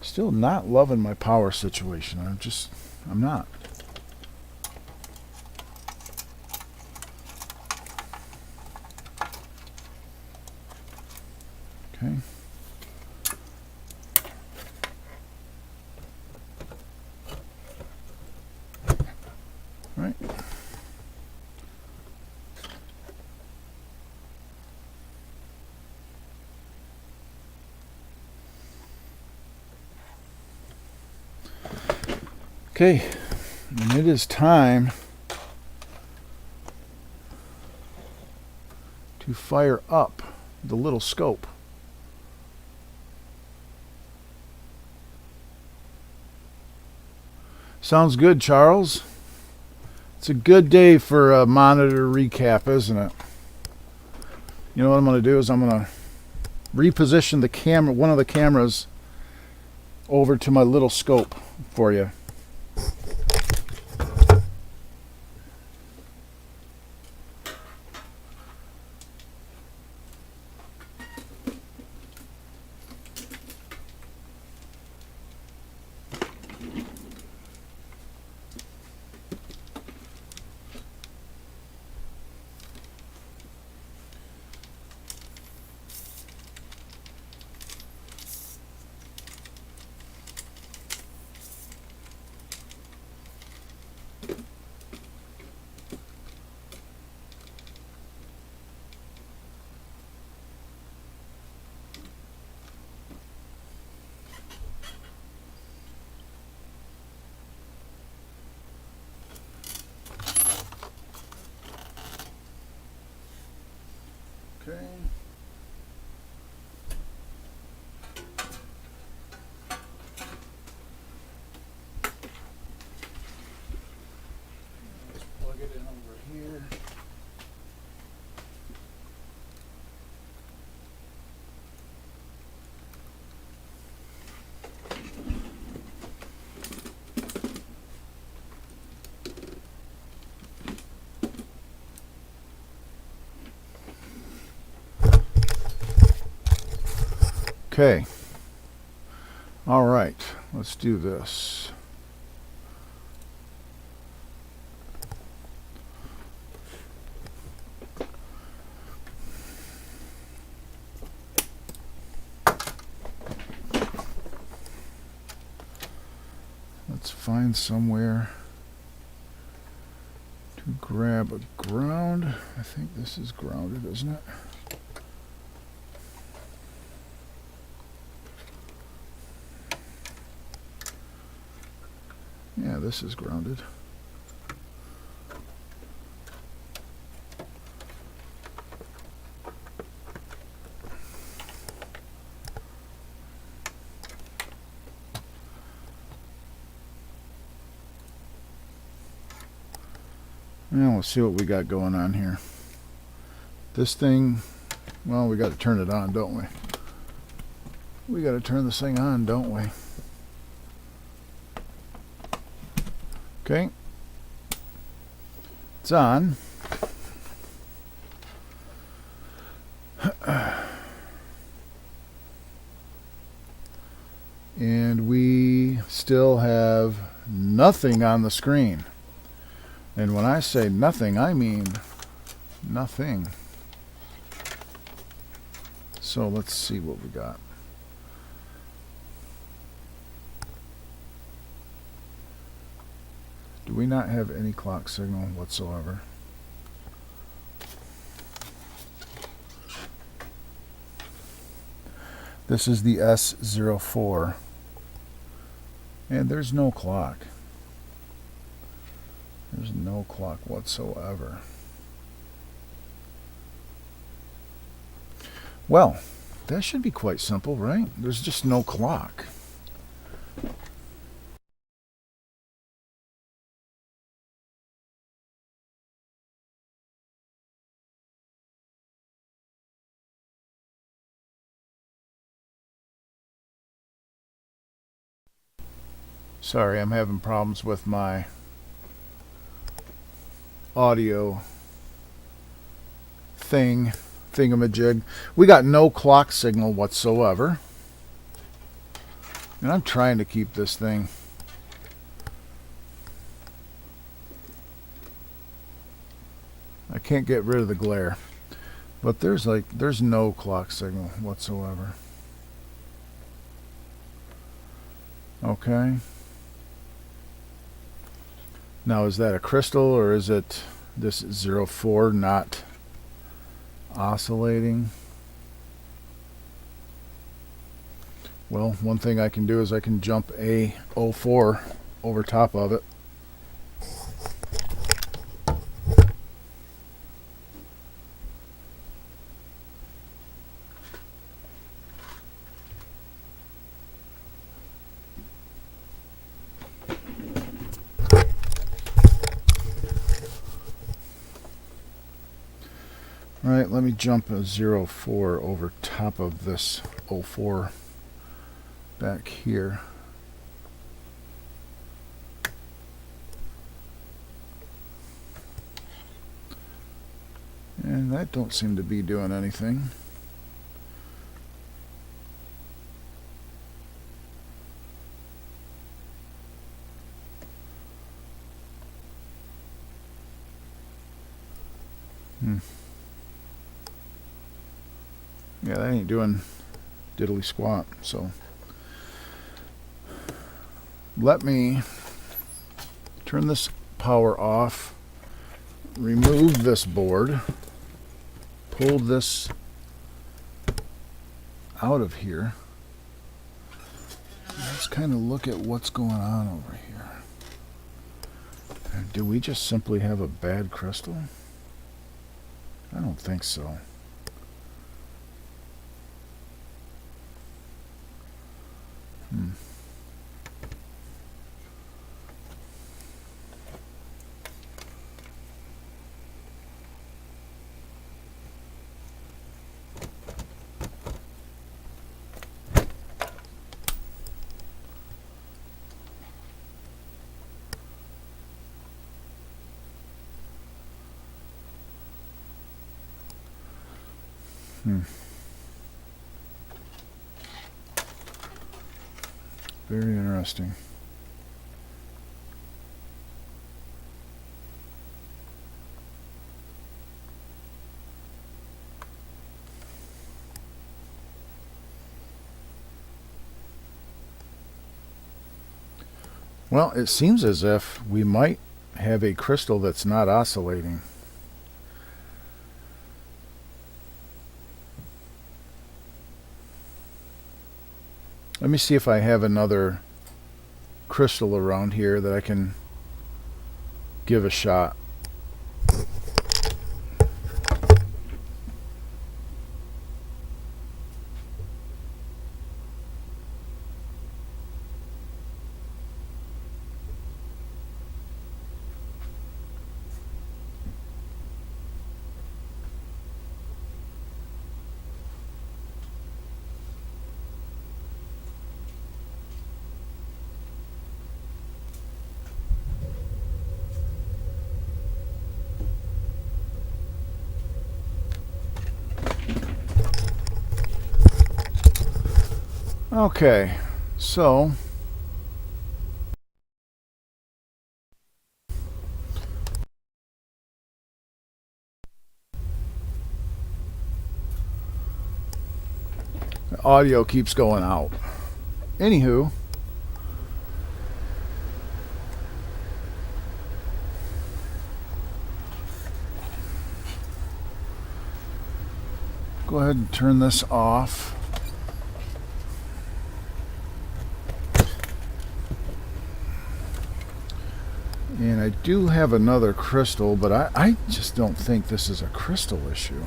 Still not loving my power situation. I'm not. Okay. Right. Okay, and it is time to fire up the little scope. Sounds good, Charles. It's a good day for a monitor recap, isn't it? You know what I'm going to do is I'm going to reposition the camera, one of the cameras, over to my little scope for you. Okay. Let's plug it in over here. Okay. All right. Let's do this. Let's find somewhere to grab a ground. I think this is grounded, isn't it? this is grounded. Now we'll see what we got going on here. This thing, well, we got to turn it on, don't we? We got to turn this thing on, don't we? Okay. It's on. And we still have nothing on the screen. And when I say nothing, I mean nothing. So let's see what we got. Do we not have any clock signal whatsoever? This is the S04. And there's no clock. There's no clock whatsoever. Well, that should be quite simple, right? There's just no clock. Sorry, I'm having problems with my audio thingamajig. We got no clock signal whatsoever. And I'm trying to keep this thing I can't get rid of the glare. But there's no clock signal whatsoever. Okay. Now, is that a crystal, or is it this 04 not oscillating? Well, one thing I can do is I can jump a 04 over top of it. Right, let me jump a 04 over top of this 04 back here. And that don't seem to be doing anything. Yeah, that ain't doing diddly squat. So let me turn this power off, remove this board, pull this out of here. Let's kind of look at what's going on over here. Do we just simply have a bad crystal? I don't think so. Very interesting. Well, it seems as if we might have a crystal that's not oscillating. Let me see if I have another crystal around here that I can give a shot. Okay, so the audio keeps going out. Anywho, go ahead and turn this off. And I do have another crystal, but I just don't think this is a crystal issue.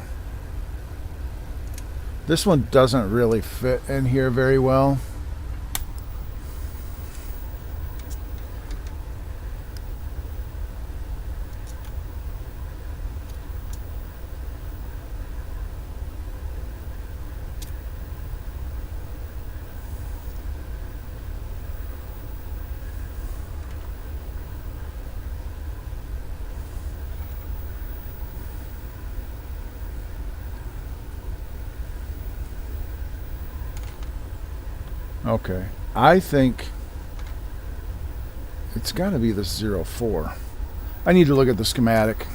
This one doesn't really fit in here very well. Okay, I think it's got to be this 04. I need to look at the schematic.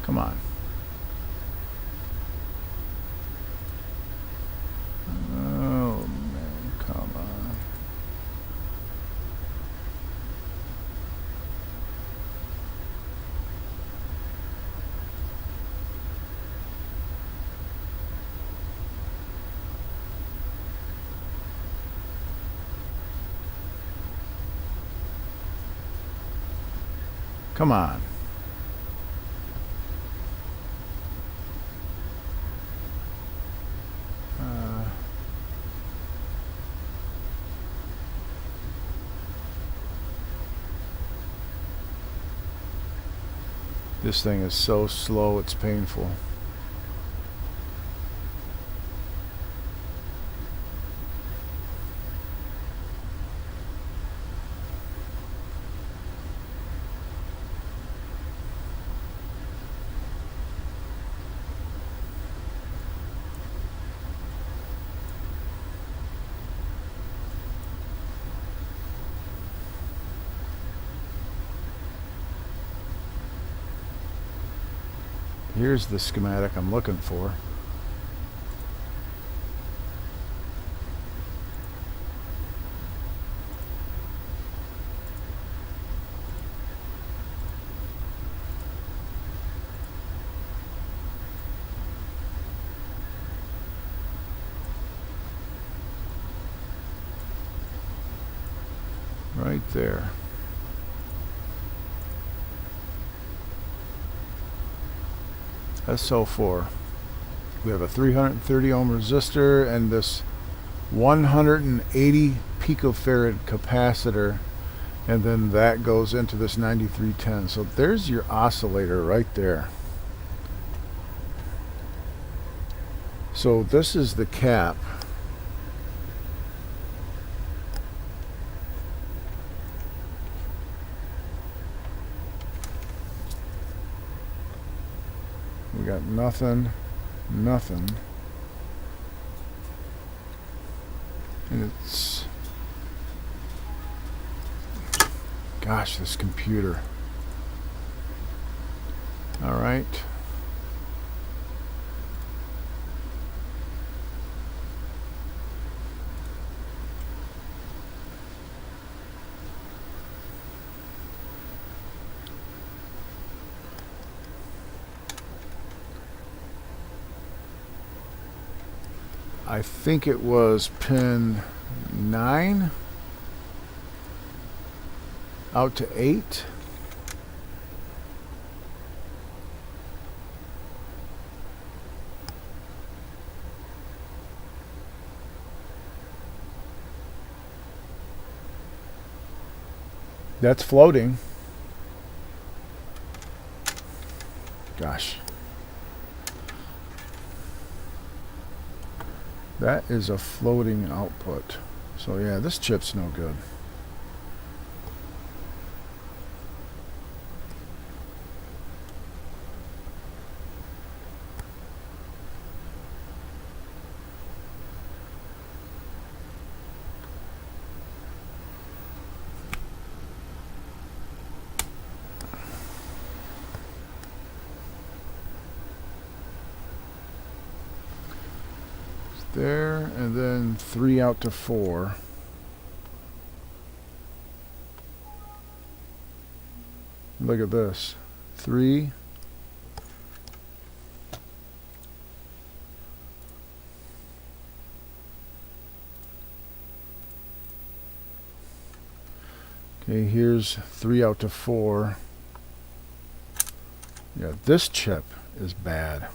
Come on. Oh, man, come on. Come on. This thing is so slow, it's painful. Here's the schematic I'm looking for. Right there. SO4. We have a 330 ohm resistor and this 180 picofarad capacitor, and then that goes into this 9310. So there's your oscillator right there. So this is the cap. We got nothing, nothing. And it's, gosh, this computer. All right. I think it was pin 9 out to 8. That's floating. Gosh. That is a floating output. So yeah, this chip's no good. There, and then 3 out to 4. Look at this. 3. Okay, here's 3 out to 4. Yeah, this chip is bad.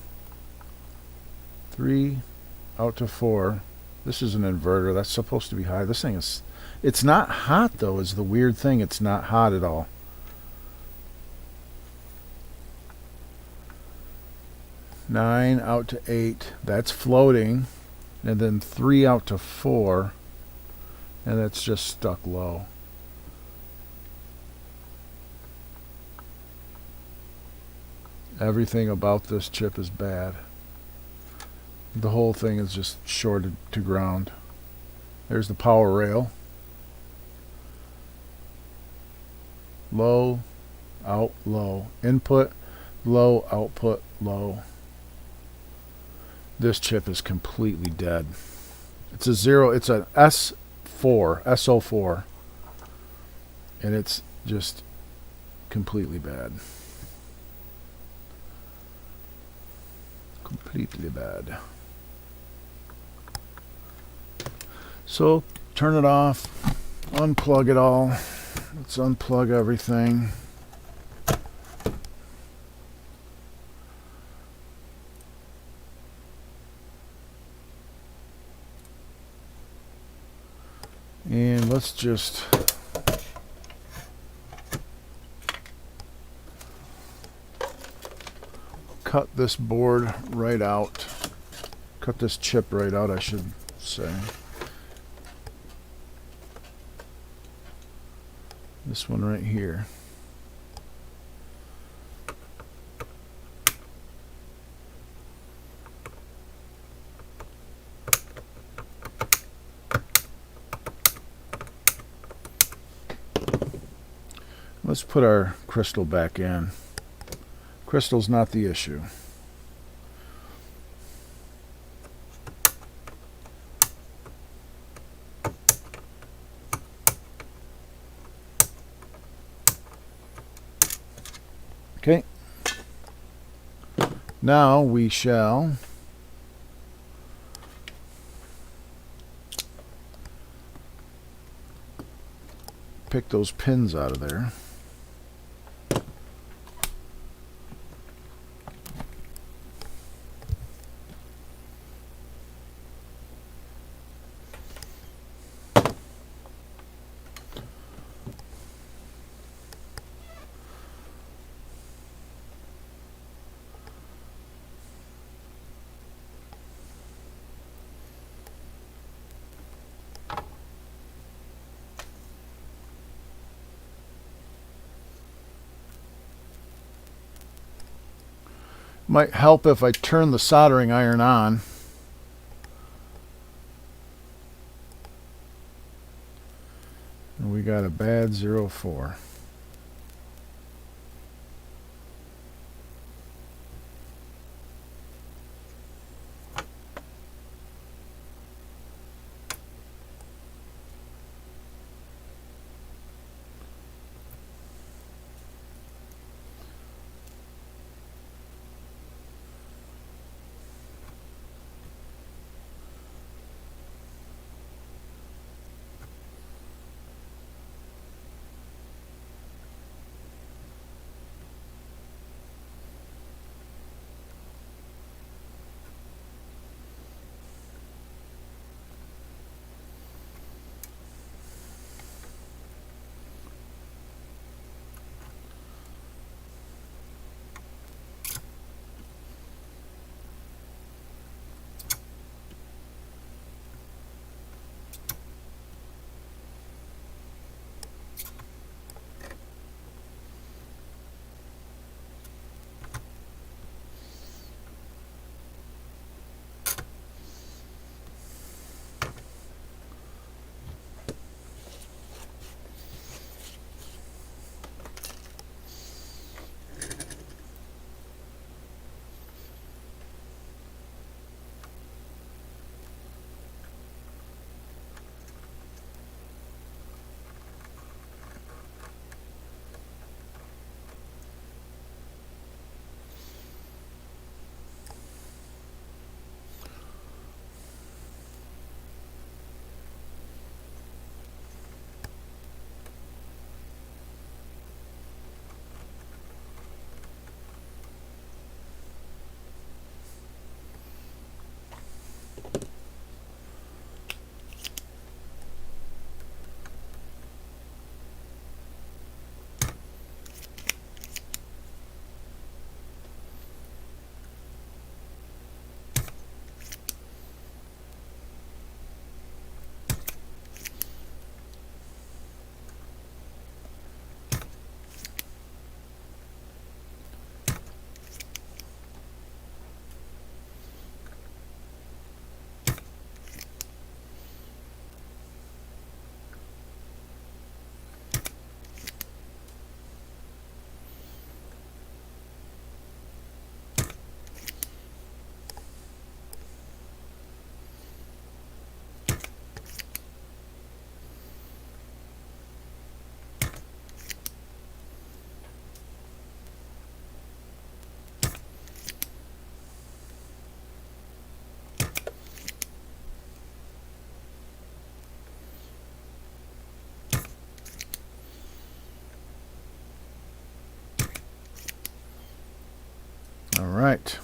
3 out to 4. This is an inverter. That's supposed to be high. This thing is... It's not hot, though, is the weird thing. It's not hot at all. Nine out to 8. That's floating. And then 3 out to 4. And that's just stuck low. Everything about this chip is bad. The whole thing is just shorted to ground. There's the power rail. Low, out, low. Input, low, output, low. This chip is completely dead. It's a 0, it's an S4, SO4. And it's just completely bad. Completely bad. So turn it off, unplug it all. Let's unplug everything. And let's just cut this board right out. Cut this chip right out, I should say. This one right here. Let's put our crystal back in. Crystal's not the issue. Okay. Now we shall pick those pins out of there. Might help if I turn the soldering iron on. And we got a bad 04. right.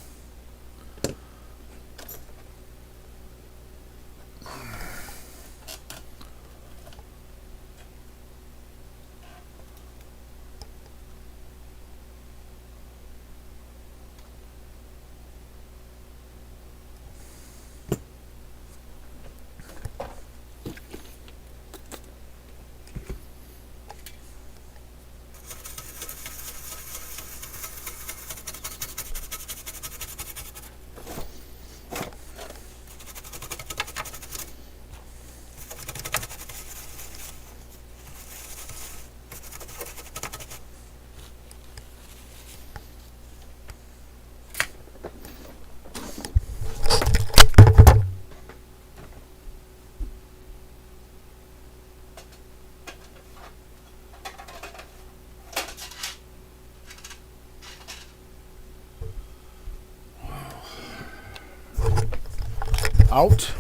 Out.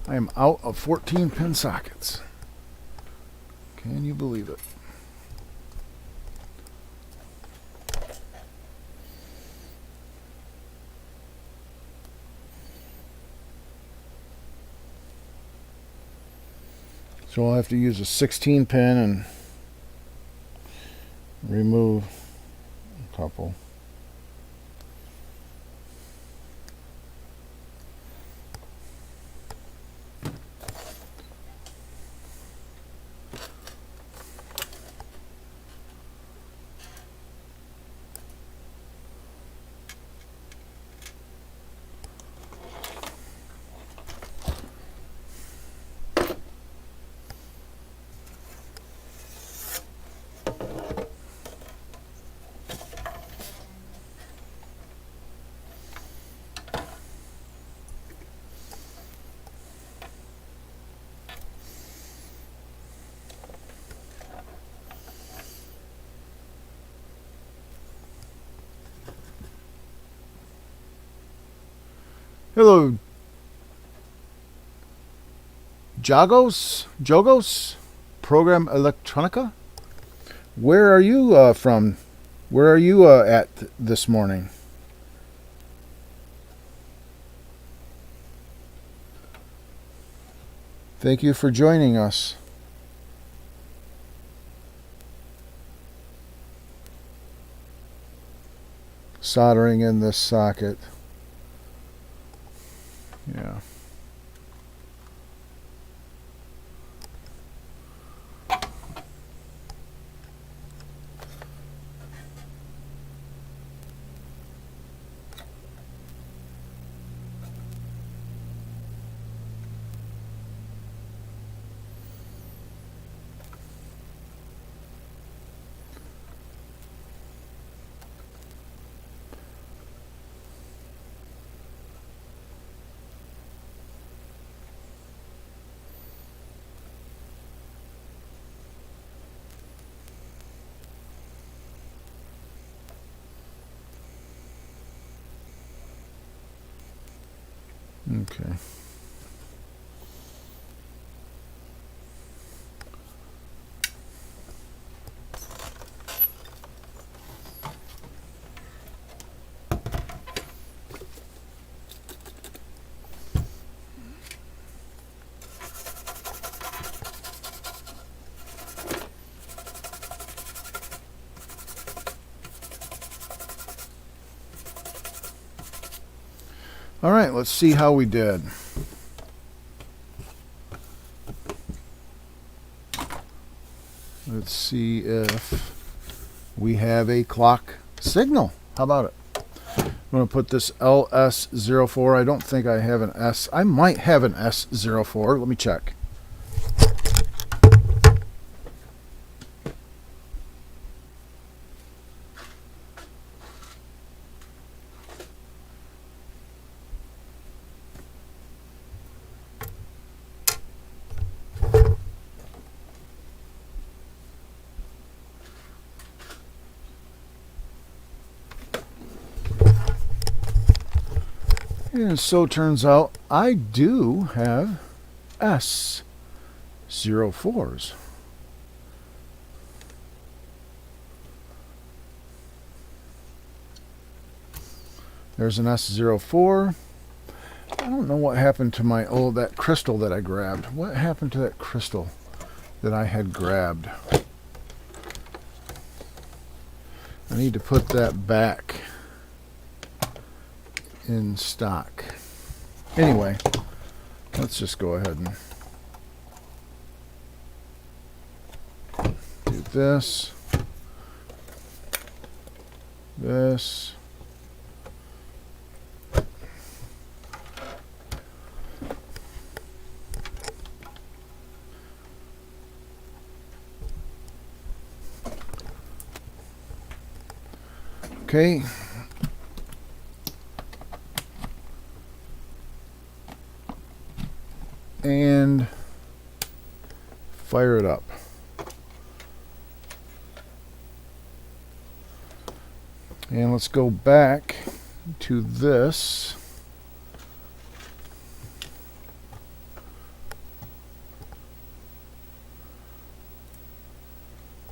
I am out of 14 pin sockets. Can you believe it? So I'll have to use a 16 pin and remove a couple. Hello, Jogos, Program Electronica. Where are you from? Where are you at this morning? Thank you for joining us. Soldering in this socket. Yeah. Okay. All right, let's see how we did. Let's see if we have a clock signal. How about it? I'm going to put this LS04. I don't think I have an S. I might have an S04. Let me check. And so turns out I do have S04s. There's an S04. I don't know what happened to my that crystal that I grabbed. What happened to that crystal that I had grabbed? I need to put that back in stock. Anyway, let's just go ahead and do this. This. Okay. And fire it up. And let's go back to this.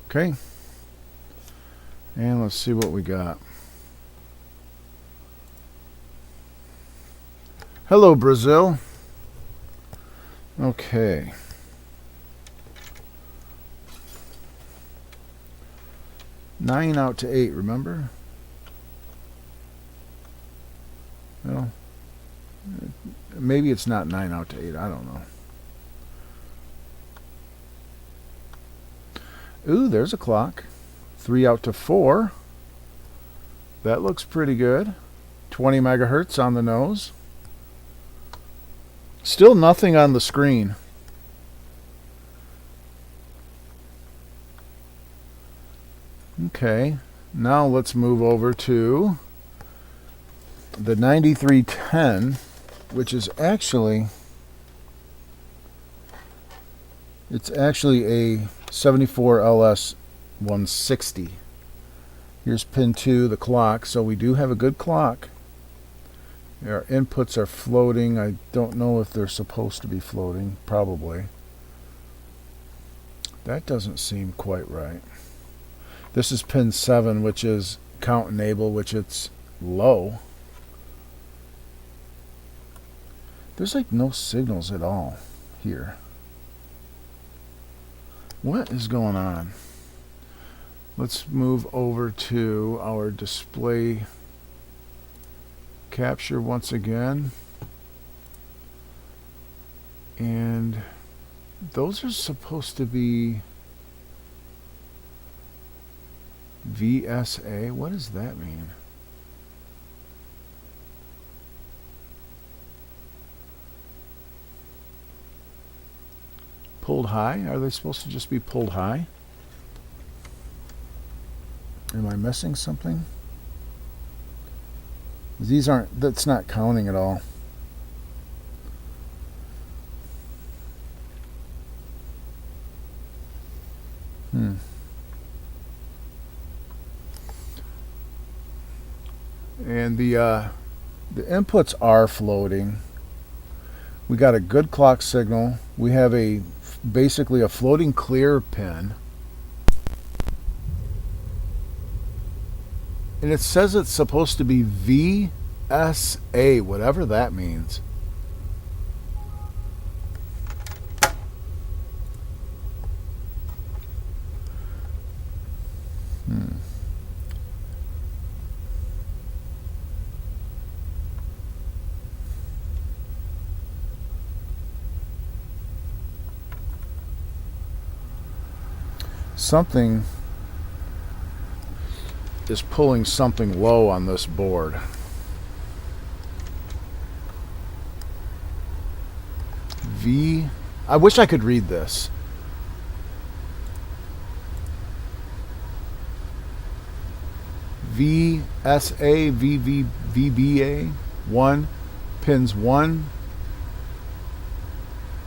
Okay. And let's see what we got. Hello, Brazil. Okay. Nine out to 8, remember? Well, maybe it's not 9 out to 8. I don't know. Ooh, there's a clock. 3 out to 4. That looks pretty good. 20 megahertz on the nose. Still nothing on the screen. Okay, now let's move over to the 9310, which is actually, it's actually a 74LS 160. Here's pin 2, the clock, so we do have a good clock. Our inputs are floating. I don't know if they're supposed to be floating. Probably. That doesn't seem quite right. This is pin 7, which is count enable, which it's low. There's like no signals at all here. What is going on? Let's move over to our display capture once again. And those are supposed to be VSA. What does that mean? Pulled high? Are they supposed to just be pulled high? Am I missing something? These aren't, that's not counting at all. And the inputs are floating. We got a good clock signal. We have basically a floating clear pin. And it says it's supposed to be VSA, whatever that means. Something is pulling something low on this board. I wish I could read this. VSA, VBA, 1, pins 1,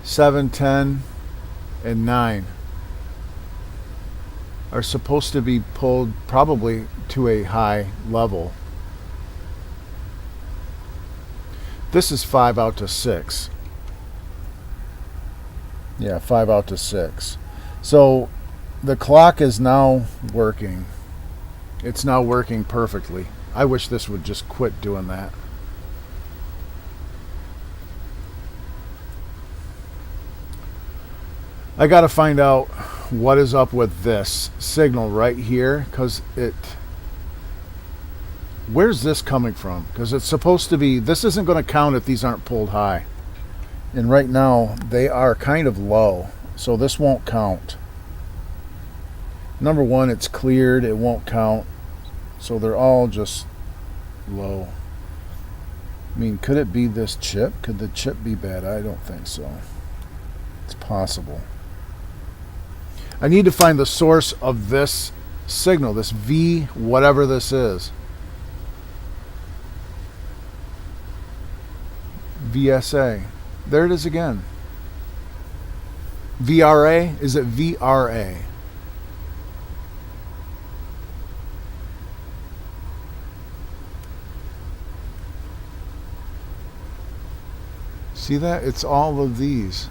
7, 10, and 9. Are supposed to be pulled probably to a high level. This is 5 out to 6. Yeah, 5 out to 6. So the clock is now working. It's now working perfectly. I wish this would just quit doing that. I got to find out what is up with this signal right here, because where's this coming from? Because it's supposed to be, this isn't going to count if these aren't pulled high. And right now they are kind of low, so this won't count. Number one, it's cleared, it won't count. So they're all just low. I mean, could it be this chip? Could the chip be bad? I don't think so. It's possible. I need to find the source of this signal, this V, whatever this is. VSA. There it is again. VRA? Is it VRA? See that? It's all of these.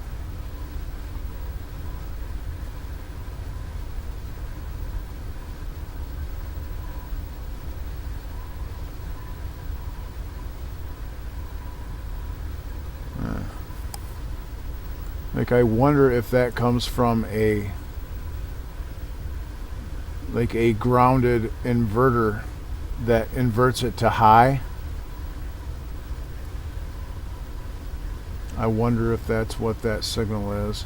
Like, I wonder if that comes from a grounded inverter that inverts it to high. I wonder if that's what that signal is.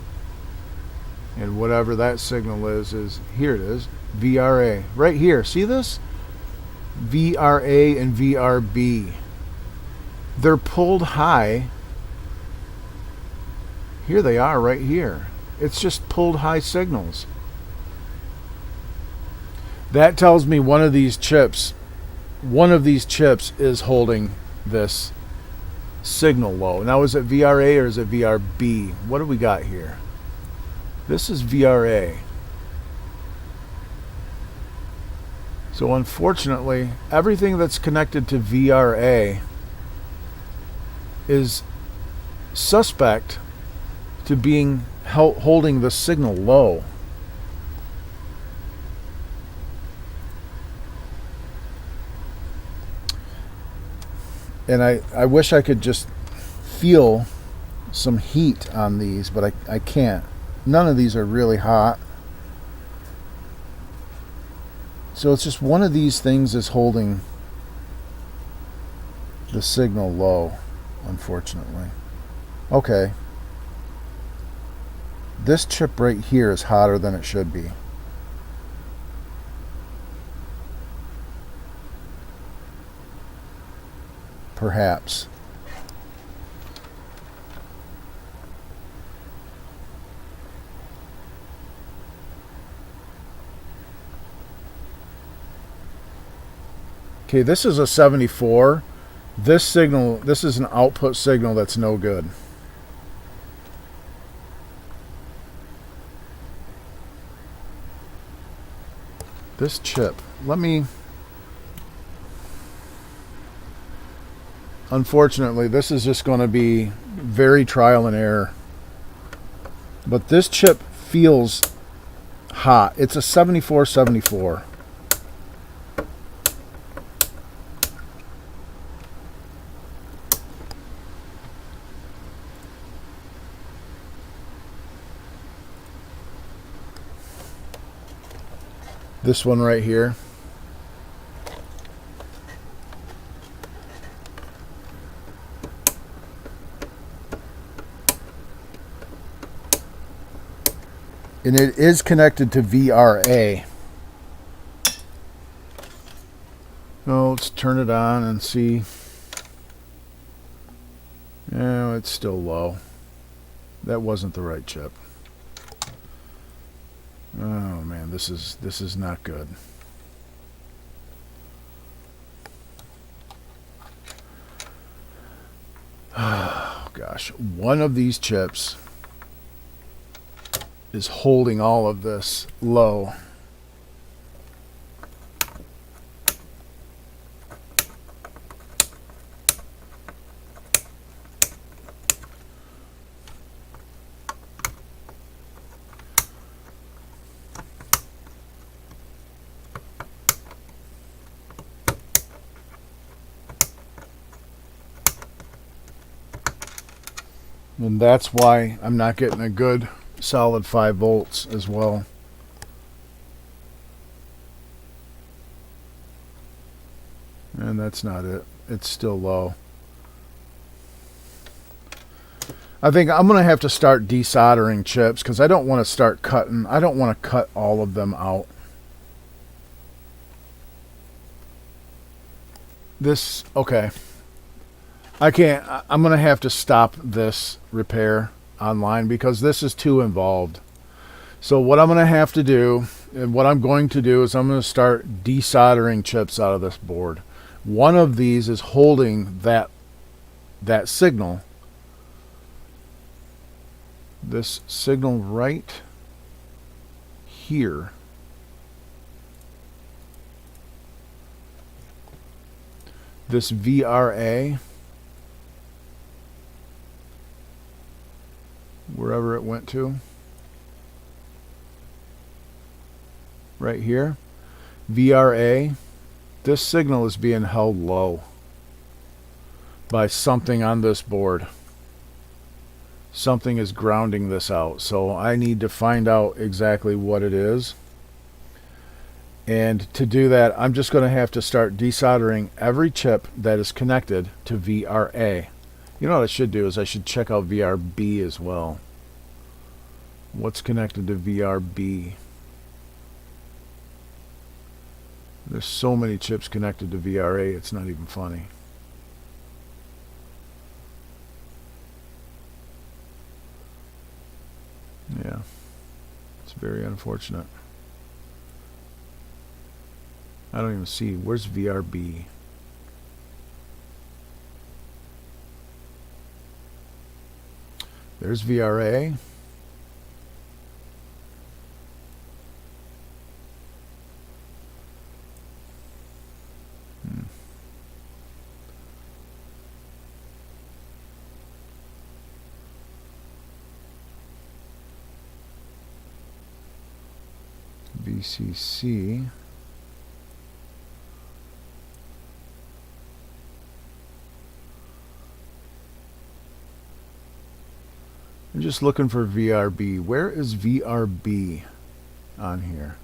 And whatever that signal is here it is, VRA. Right here, see this? VRA and VRB. They're pulled high. Here they are right here. It's just pulled high signals. That tells me one of these chips is holding this signal low. Now, is it VRA or is it VRB? What do we got here? This is VRA. So unfortunately, everything that's connected to VRA is suspect to being holding the signal low. And I wish I could just feel some heat on these, but I can't. None of these are really hot. So it's just one of these things is holding the signal low, unfortunately. Okay. This chip right here is hotter than it should be. Perhaps. Okay, this is a 74. This is an output signal that's no good. This chip, unfortunately, this is just going to be very trial and error. But this chip feels hot. It's a 7474. This one right here. And it is connected to VRA. Oh, let's turn it on and see. No, it's still low. That wasn't the right chip. Oh man, this is not good. Oh gosh, one of these chips is holding all of this low. And that's why I'm not getting a good solid 5 volts as well. And that's not it. It's still low. I think I'm going to have to start desoldering chips because I don't want to start cutting. I don't want to cut all of them out. This, okay. I can't, I'm going to have to stop this repair online because this is too involved. So what I'm going to have to do, and what I'm going to do is I'm going to start desoldering chips out of this board. One of these is holding that signal. This signal right here. This VRA, wherever it went to, right here, VRA, this signal is being held low by something on this board. Something is grounding this out, so I need to find out exactly what it is. And to do that, I'm just going to have to start desoldering every chip that is connected to VRA. You know what I should do is I should check out VRB as well. What's connected to VRB? There's so many chips connected to VRA, it's not even funny. Yeah, it's very unfortunate. I don't even see. Where's VRB? There's VRA. VCC. I'm just looking for VRB. Where is VRB on here?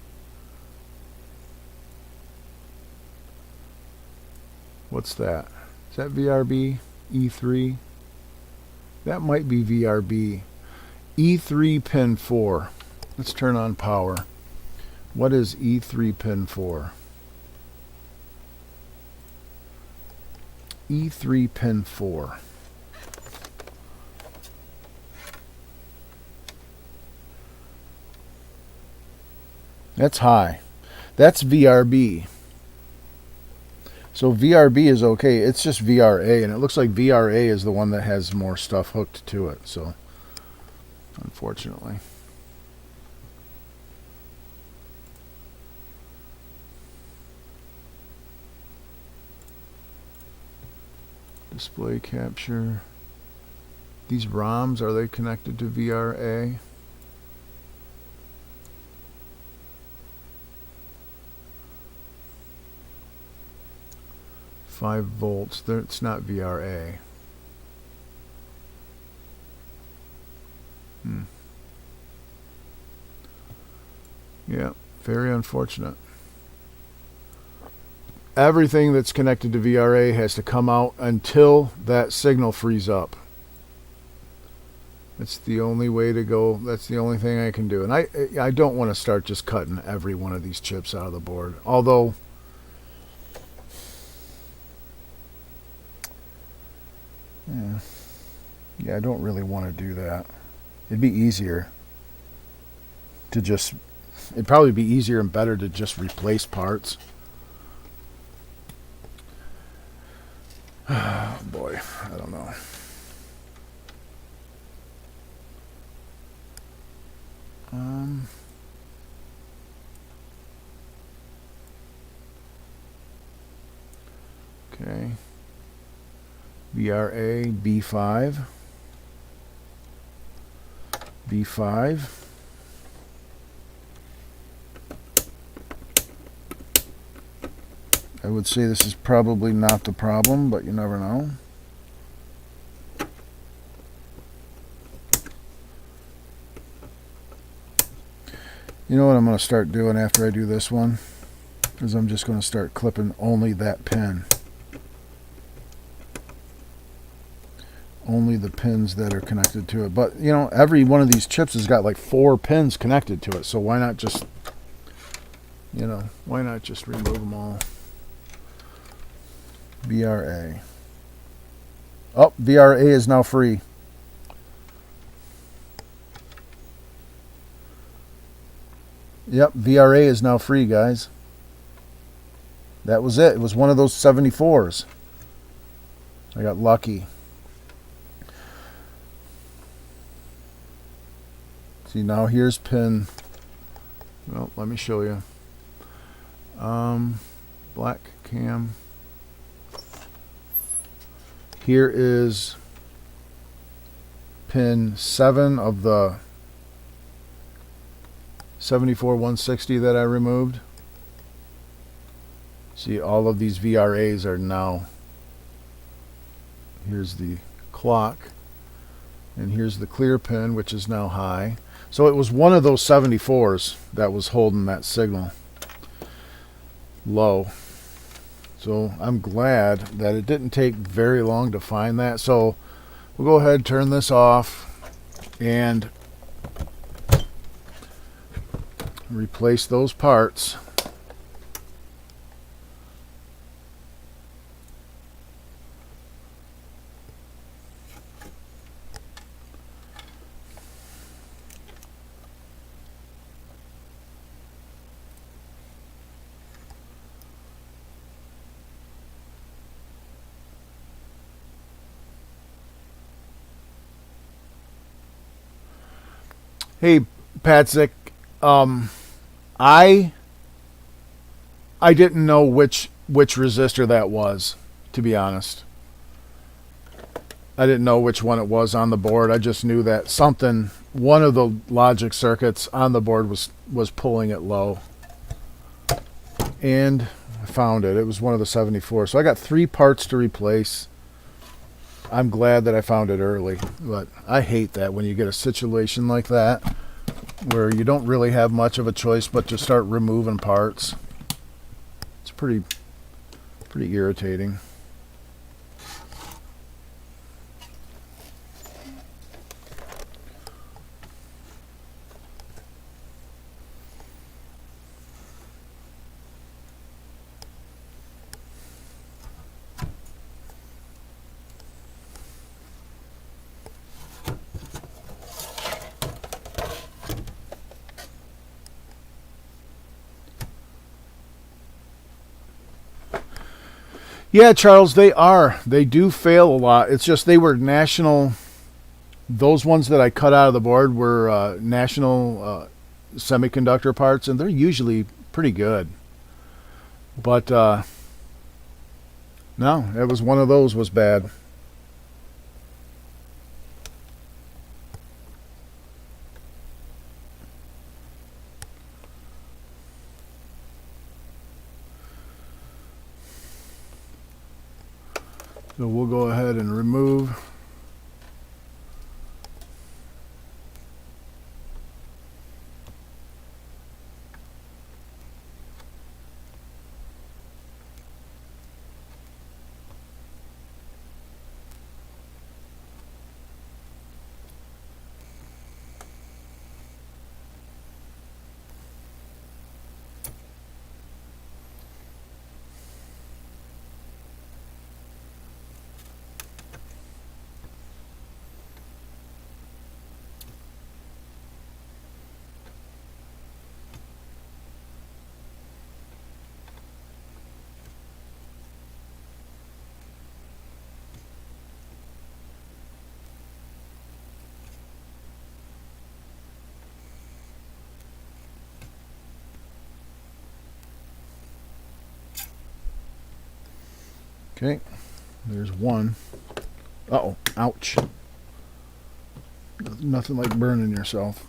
What's that? Is that VRB? E3? That might be VRB. E3 pin 4. Let's turn on power. What is E3 pin 4? E3 pin 4. That's high. That's VRB. So VRB is okay. It's just VRA, and it looks like VRA is the one that has more stuff hooked to it. So, unfortunately. Display capture. These ROMs, are they connected to VRA? Five volts. It's not VRA. Yeah, very unfortunate. Everything that's connected to VRA has to come out until that signal frees up. That's the only way to go. That's the only thing I can do. And I don't want to start just cutting every one of these chips out of the board. Although, yeah, I don't really want to do that. It'd be easier to just, it'd probably be easier and better to just replace parts. Oh boy, I don't know. Okay. VRA B5. B5. I would say this is probably not the problem, but you never know. You know what I'm going to start doing after I do this one is I'm just going to start clipping only that pin. Only the pins that are connected to it. But, you know, every one of these chips has got like 4 pins connected to it. So why not just, you know, why not just remove them all? VRA. Oh, VRA is now free. Yep, VRA is now free, guys. That was it. It was one of those 74s. I got lucky. See, now here's pin. Well, let me show you. Black cam. Here is pin 7 of the 74-160 that I removed. See, all of these VRAs are now. Here's the clock. And here's the clear pin, which is now high. So it was one of those 74s that was holding that signal low. So I'm glad that it didn't take very long to find that. So we'll go ahead and turn this off and replace those parts. Hey, Patzik, I didn't know which resistor that was, to be honest. I didn't know which one it was on the board. I just knew that one of the logic circuits on the board was pulling it low. And I found it. It was one of the 74. So I got 3 parts to replace. I'm glad that I found it early, but I hate that when you get a situation like that where you don't really have much of a choice but to start removing parts. It's pretty irritating. Yeah, Charles, they are. They do fail a lot. It's just they were national. Those ones that I cut out of the board were national semiconductor parts, and they're usually pretty good. But no, it was one of those was bad. So we'll go ahead and remove. Okay, there's one. Uh-oh, ouch. Nothing like burning yourself.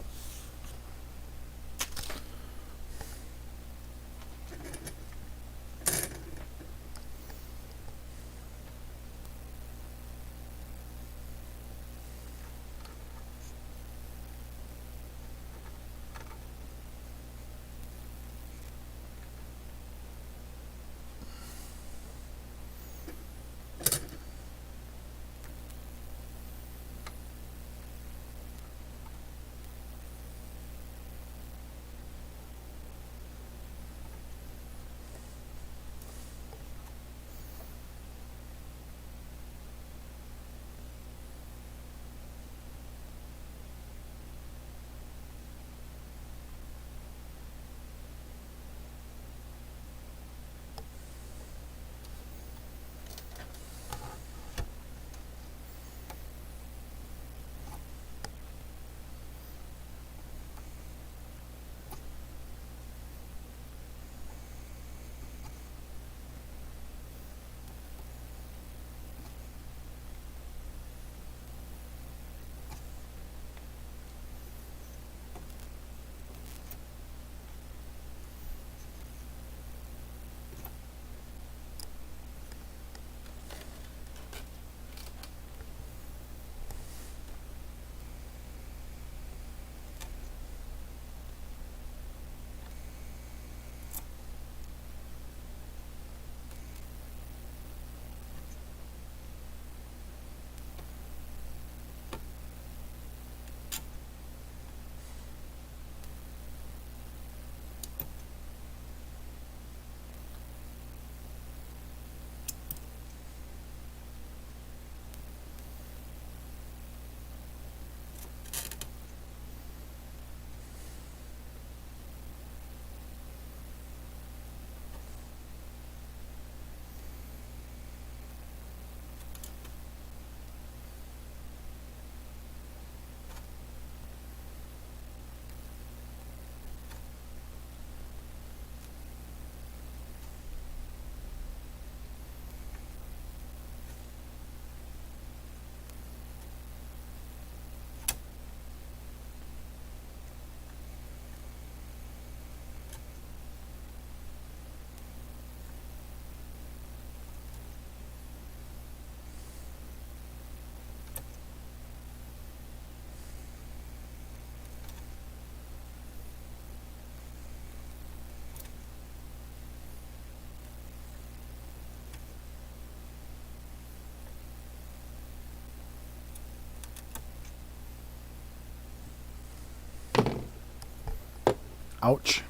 Ouch.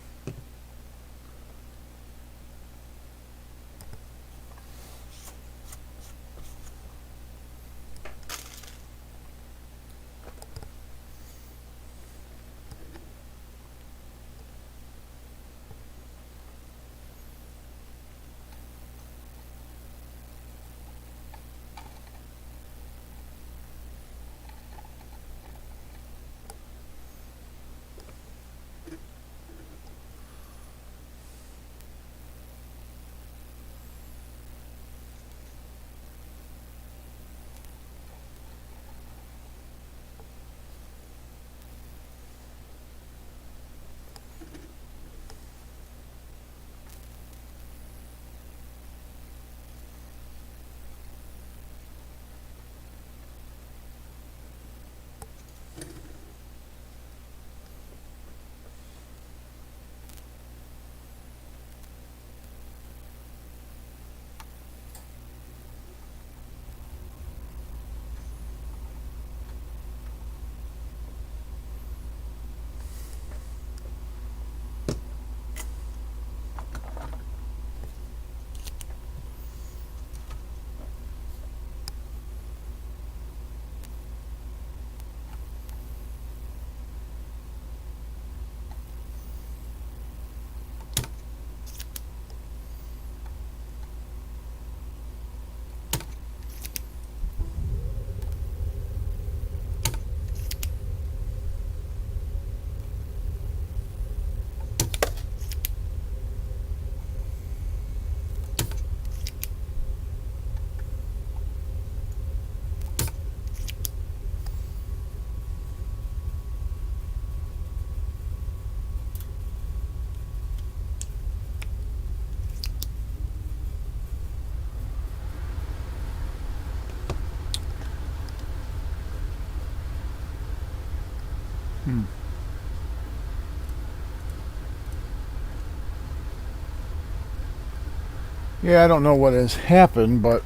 Yeah, I don't know what has happened, but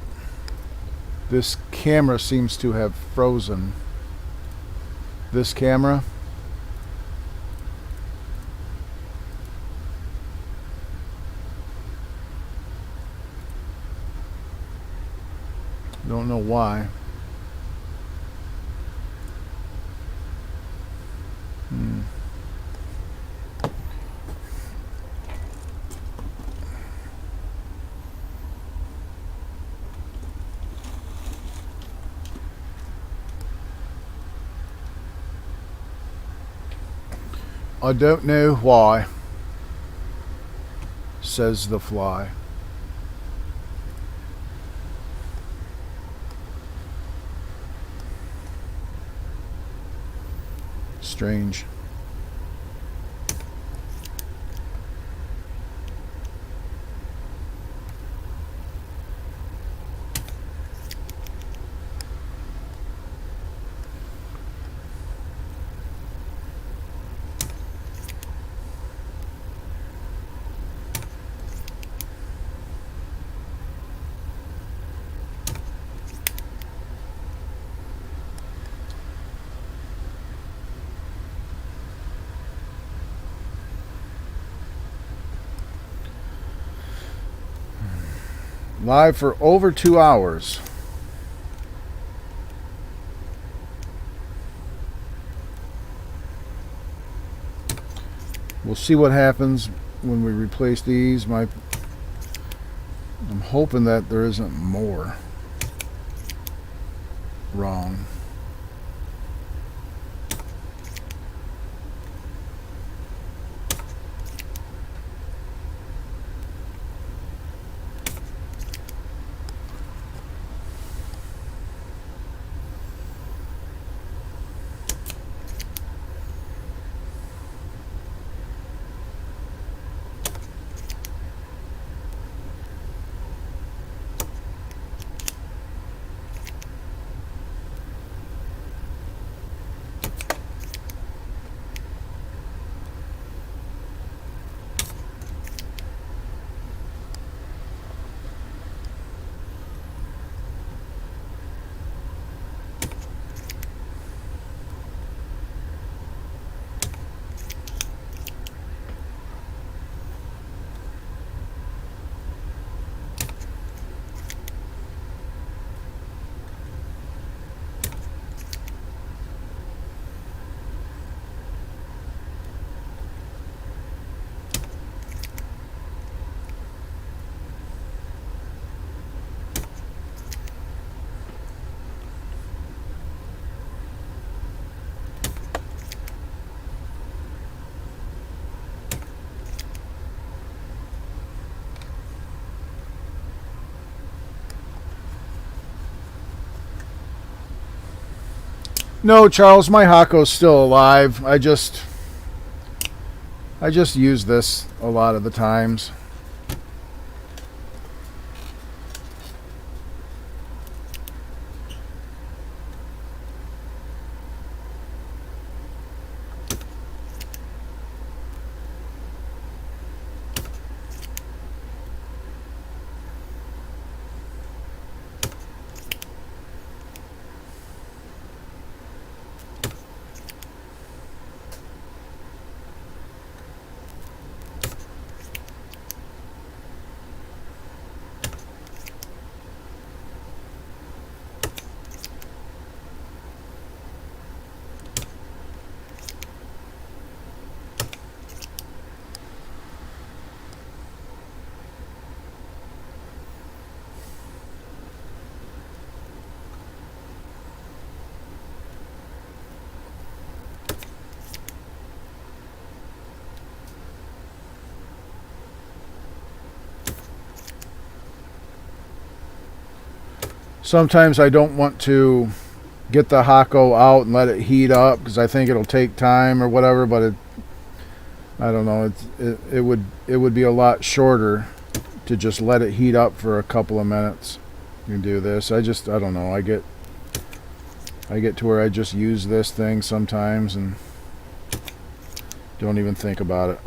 this camera seems to have frozen. This camera. Don't know why. I don't know why, says the fly. Strange. Live for over 2 hours. We'll see what happens when we replace these. I'm hoping that there isn't more wrong. No, Charles, my Hako's still alive. I just use this a lot of the times. Sometimes I don't want to get the Hako out and let it heat up because I think it'll take time or whatever, but I don't know, it would be a lot shorter to just let it heat up for a couple of minutes. You can do this. I don't know, I get to where I just use this thing sometimes and don't even think about it.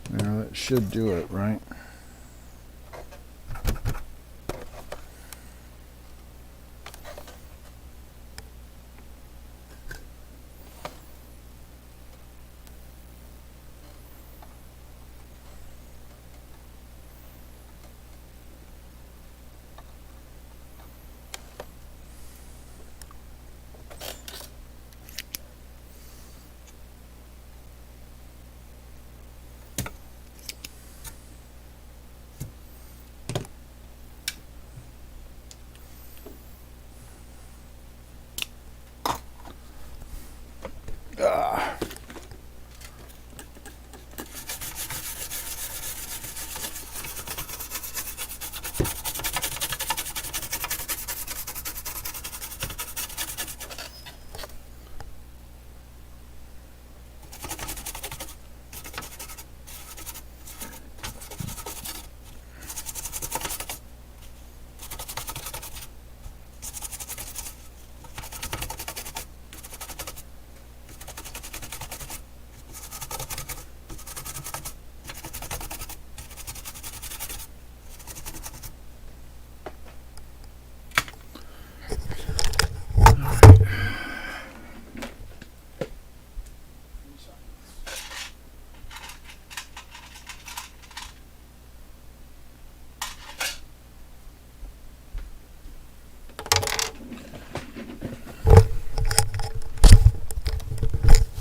Now that should do it, right?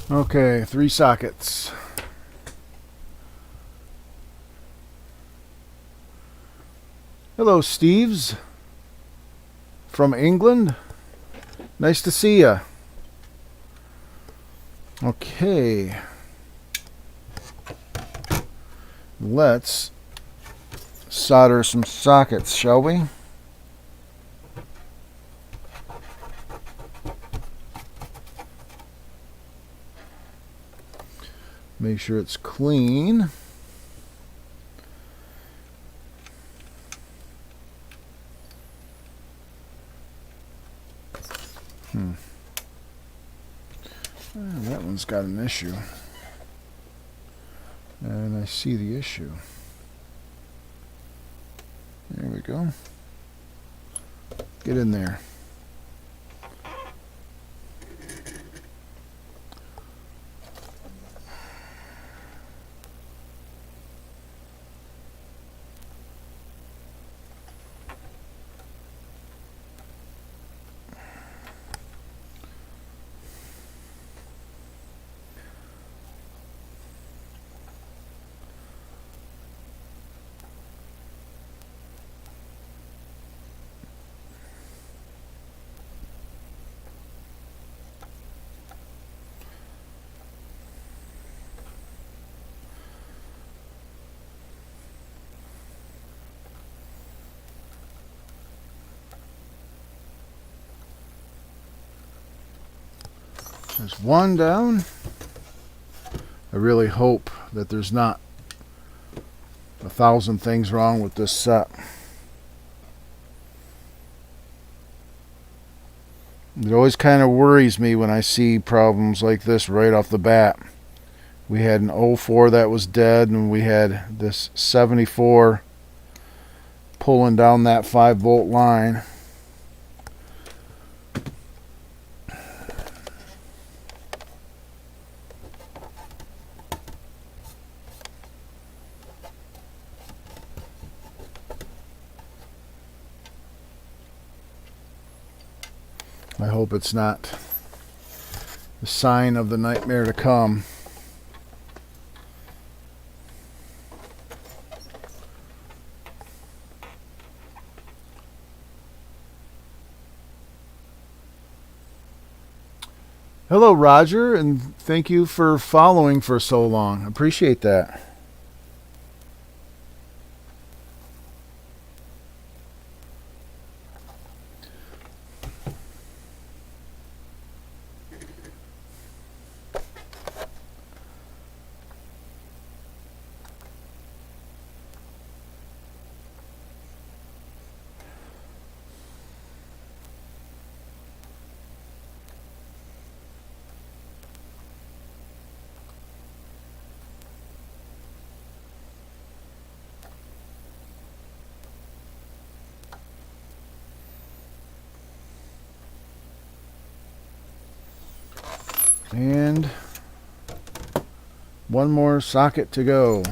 Okay, 3 sockets. Hello, Steves from England. Nice to see ya. Okay. Let's solder some sockets, shall we? Make sure it's clean. That one's got an issue. And I see the issue. There we go. Get in there. There's one down. I really hope that there's not 1,000 things wrong with this set. It always kind of worries me when I see problems like this right off the bat. We had an 04 that was dead, and we had this 74 pulling down that 5-volt line. I hope it's not the sign of the nightmare to come. Hello, Roger, and thank you for following for so long. Appreciate that. And one more socket to go.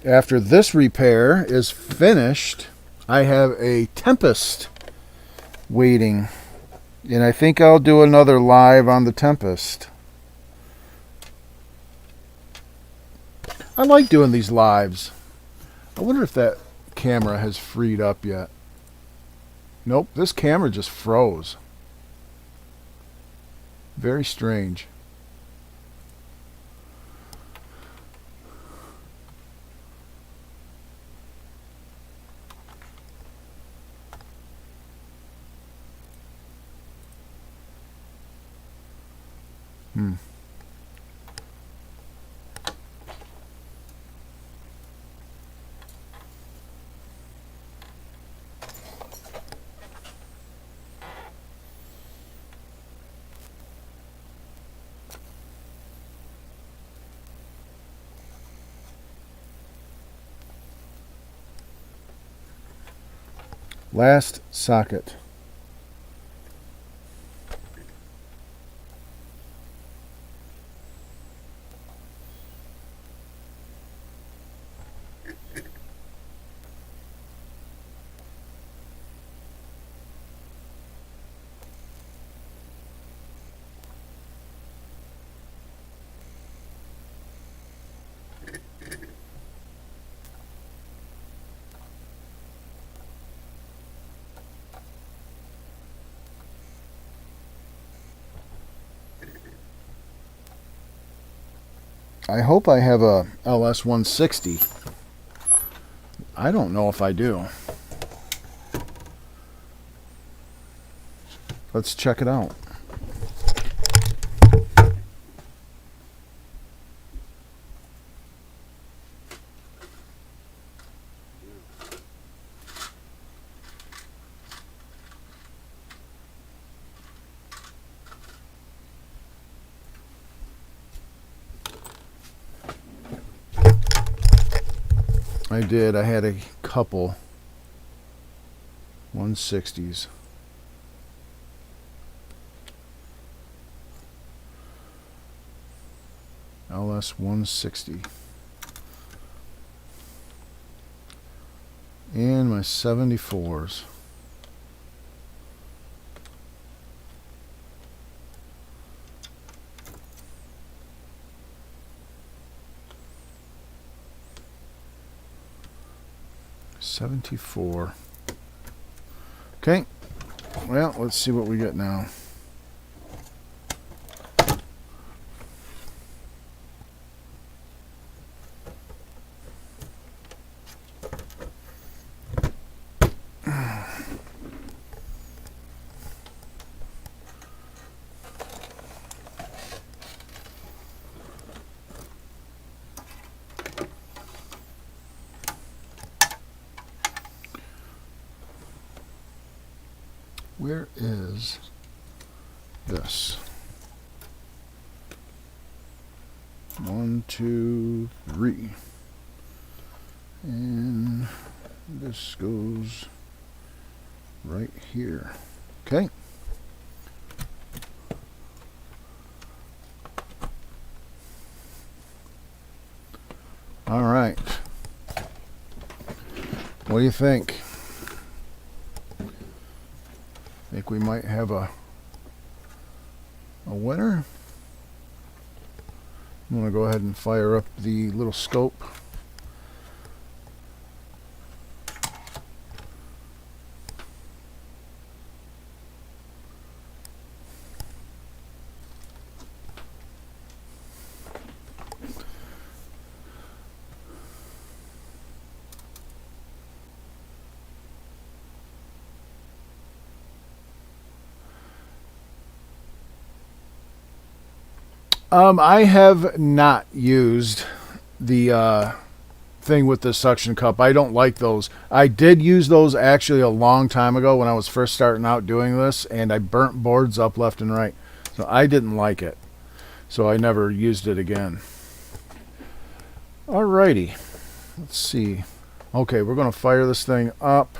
After this repair is finished, I have a Tempest waiting. And I think I'll do another live on the Tempest. I like doing these lives. I wonder if that camera has freed up yet. Nope, this camera just froze. Very strange. Last socket. I hope I have a LS160. I don't know if I do. Let's check it out. I did. I had a couple 160s. LS160. And my 74s. $74. Okay. Well, let's see what we get now. Where is this? 1, 2, 3. And this goes right here. Okay. All right. What do you think? Think we might have a winner? I'm going to go ahead and fire up the little scope. I have not used the thing with the suction cup. I don't like those. I did use those actually a long time ago when I was first starting out doing this, and I burnt boards up left and right. So I didn't like it. So I never used it again. Alrighty. Let's see. Okay, we're going to fire this thing up.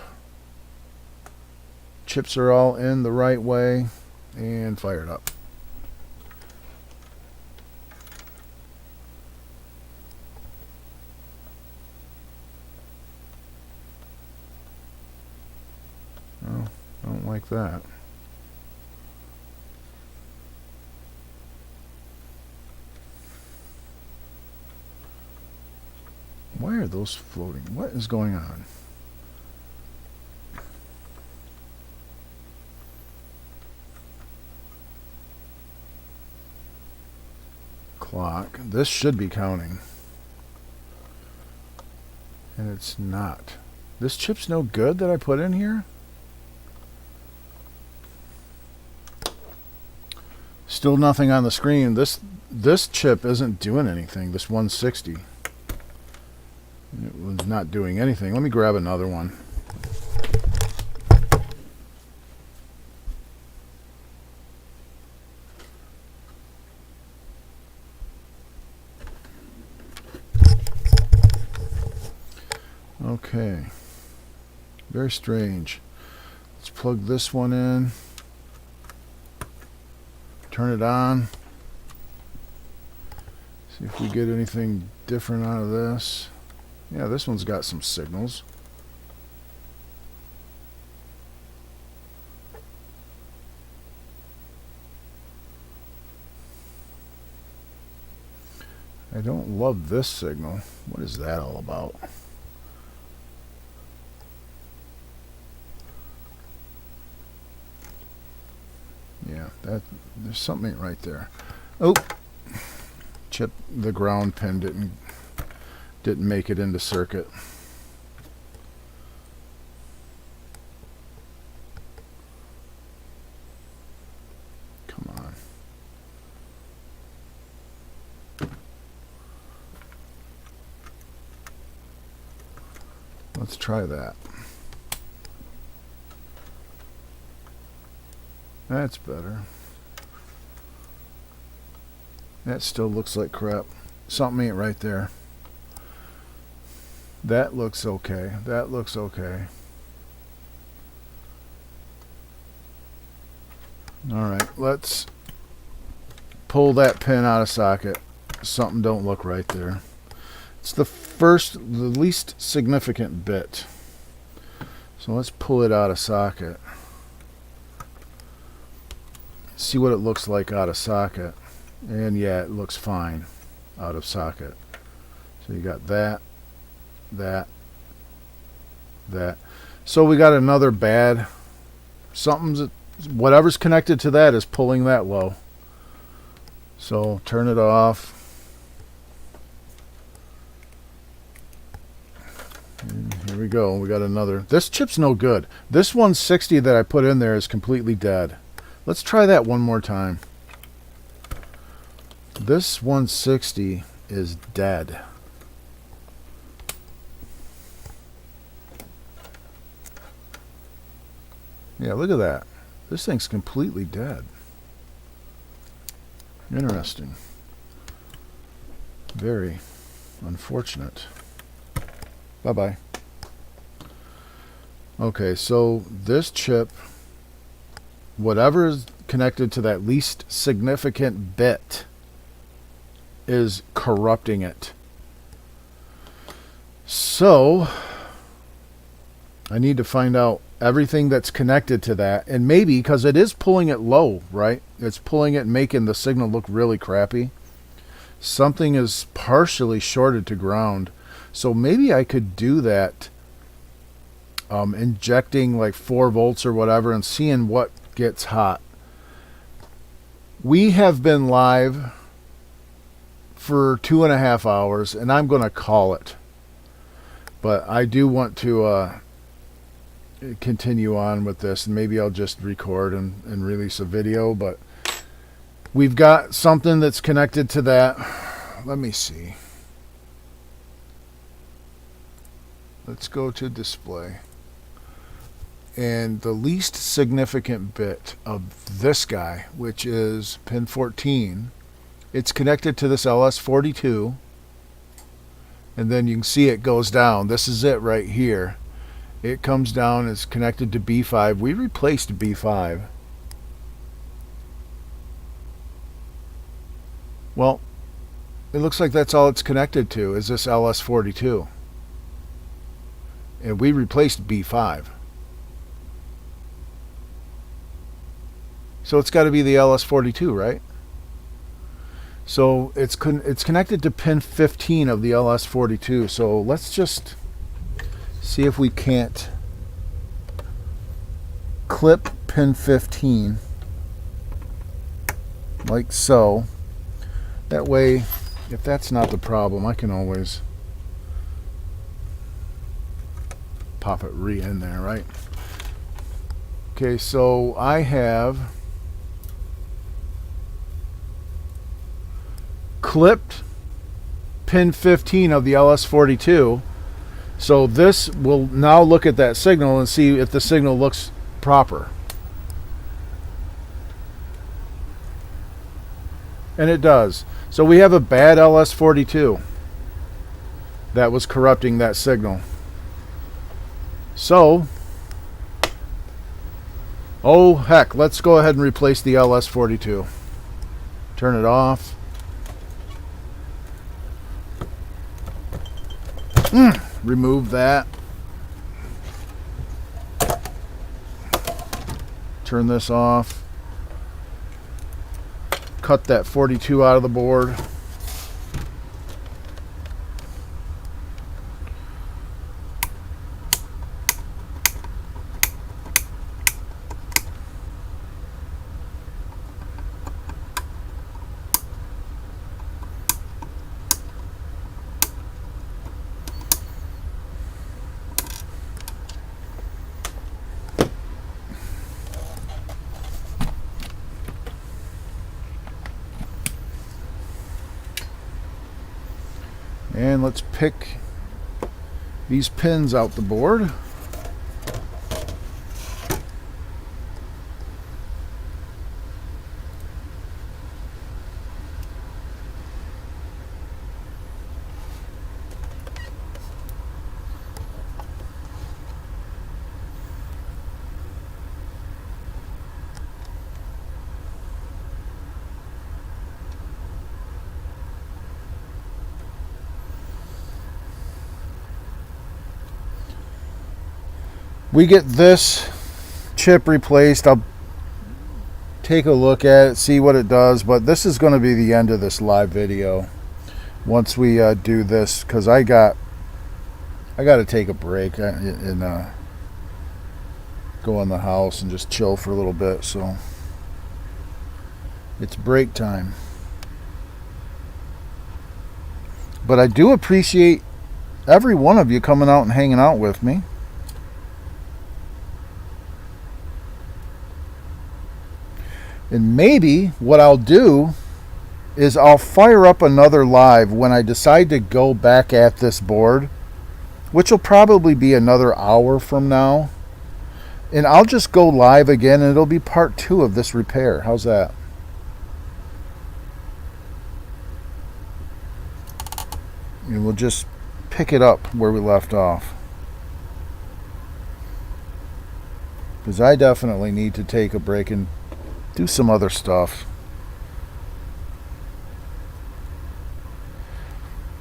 Chips are all in the right way, and fire it up. Oh, I don't like that. Why are those floating? What is going on? Clock. This should be counting. And it's not. This chip's no good that I put in here? Still nothing on the screen. This chip isn't doing anything. This 160. It was not doing anything. Let me grab another one. Okay. Very strange. Let's plug this one in. Turn it on. See if we get anything different out of this. Yeah, this one's got some signals. I don't love this signal. What is that all about? Yeah, there's something right there. Oh, chip, the ground pin didn't make it into circuit. Come on. Let's try that. That's better. That still looks like crap. Something ain't right there. That looks okay. That looks okay. Alright, let's pull that pin out of socket. Something don't look right there. It's the least significant bit. So let's pull it out of socket. See what it looks like out of socket. And yeah, it looks fine out of socket. So you got that. So we got another bad. Whatever's connected to that is pulling that low. So turn it off. And here we go. We got another. This chip's no good. This 160 that I put in there is completely dead. Let's try that one more time. This 160 is dead. Yeah, look at that. This thing's completely dead. Interesting. Very unfortunate. Bye-bye. Okay, so this chip, whatever is connected to that least significant bit, is corrupting it. So I need to find out everything that's connected to that, and maybe because it is pulling it low, right? It's pulling it and making the signal look really crappy. Something is partially shorted to ground. So maybe I could do that, injecting like 4 volts or whatever and seeing what gets hot. We have been live for 2.5 hours, and I'm going to call it. But I do want to continue on with this, and maybe I'll just record and release a video. But we've got something that's connected to that. Let me see. Let's go to display. And the least significant bit of this guy, which is pin 14, it's connected to this LS42. And then you can see it goes down. This is it right here. It comes down, it's connected to B5. We replaced B5. Well, it looks like that's all it's connected to is this LS42. And we replaced B5. So it's got to be the LS42, right? So it's connected to pin 15 of the LS42. So let's just see if we can't clip pin 15 like so. That way, if that's not the problem, I can always pop it in there, right? Okay, so I have clipped pin 15 of the LS42. So this will now look at that signal and see if the signal looks proper. And it does. So we have a bad LS42 that was corrupting that signal. So, oh heck, let's go ahead and replace the LS42. Turn it off. Remove that. Turn this off. Cut that 42 out of the board. And let's pick these pins out the board. We get this chip replaced. I'll take a look at it, see what it does, but this is going to be the end of this live video once we do this, because I got to take a break and go in the house and just chill for a little bit. So it's break time. But I do appreciate every one of you coming out and hanging out with me. And maybe what I'll do is I'll fire up another live when I decide to go back at this board, which will probably be another hour from now. And I'll just go live again, and it'll be part 2 of this repair. How's that? And we'll just pick it up where we left off. Because I definitely need to take a break and do some other stuff.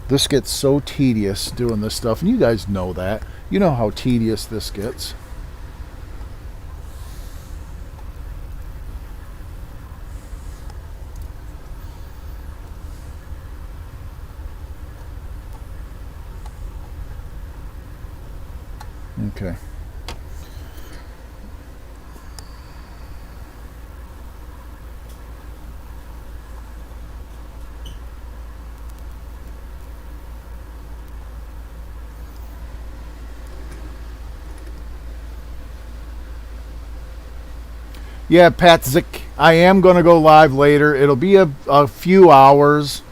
This gets so tedious doing this stuff, and you guys know that. You know how tedious this gets. Okay. Yeah, Patzik, I am going to go live later. It'll be a few hours.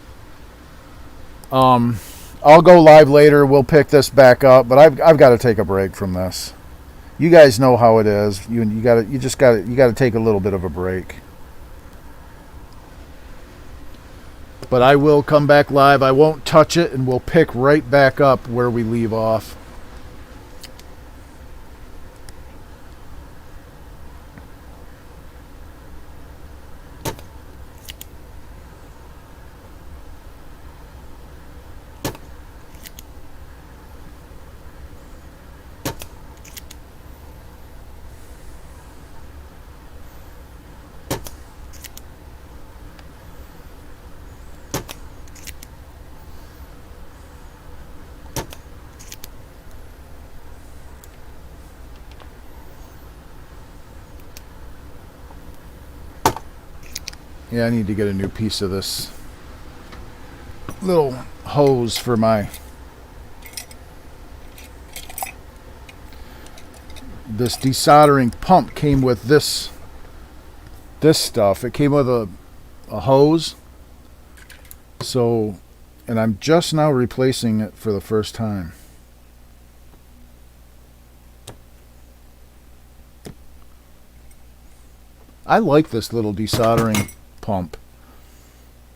I'll go live later. We'll pick this back up, but I've got to take a break from this. You guys know how it is. You got to take a little bit of a break. But I will come back live. I won't touch it, and we'll pick right back up where we leave off. Yeah, I need to get a new piece of this little hose for this desoldering pump came with this stuff. It came with a hose. So, and I'm just now replacing it for the first time. I like this little desoldering pump.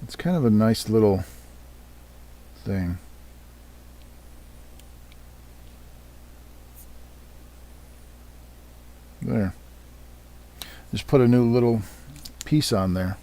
It's kind of a nice little thing. There. Just put a new little piece on there.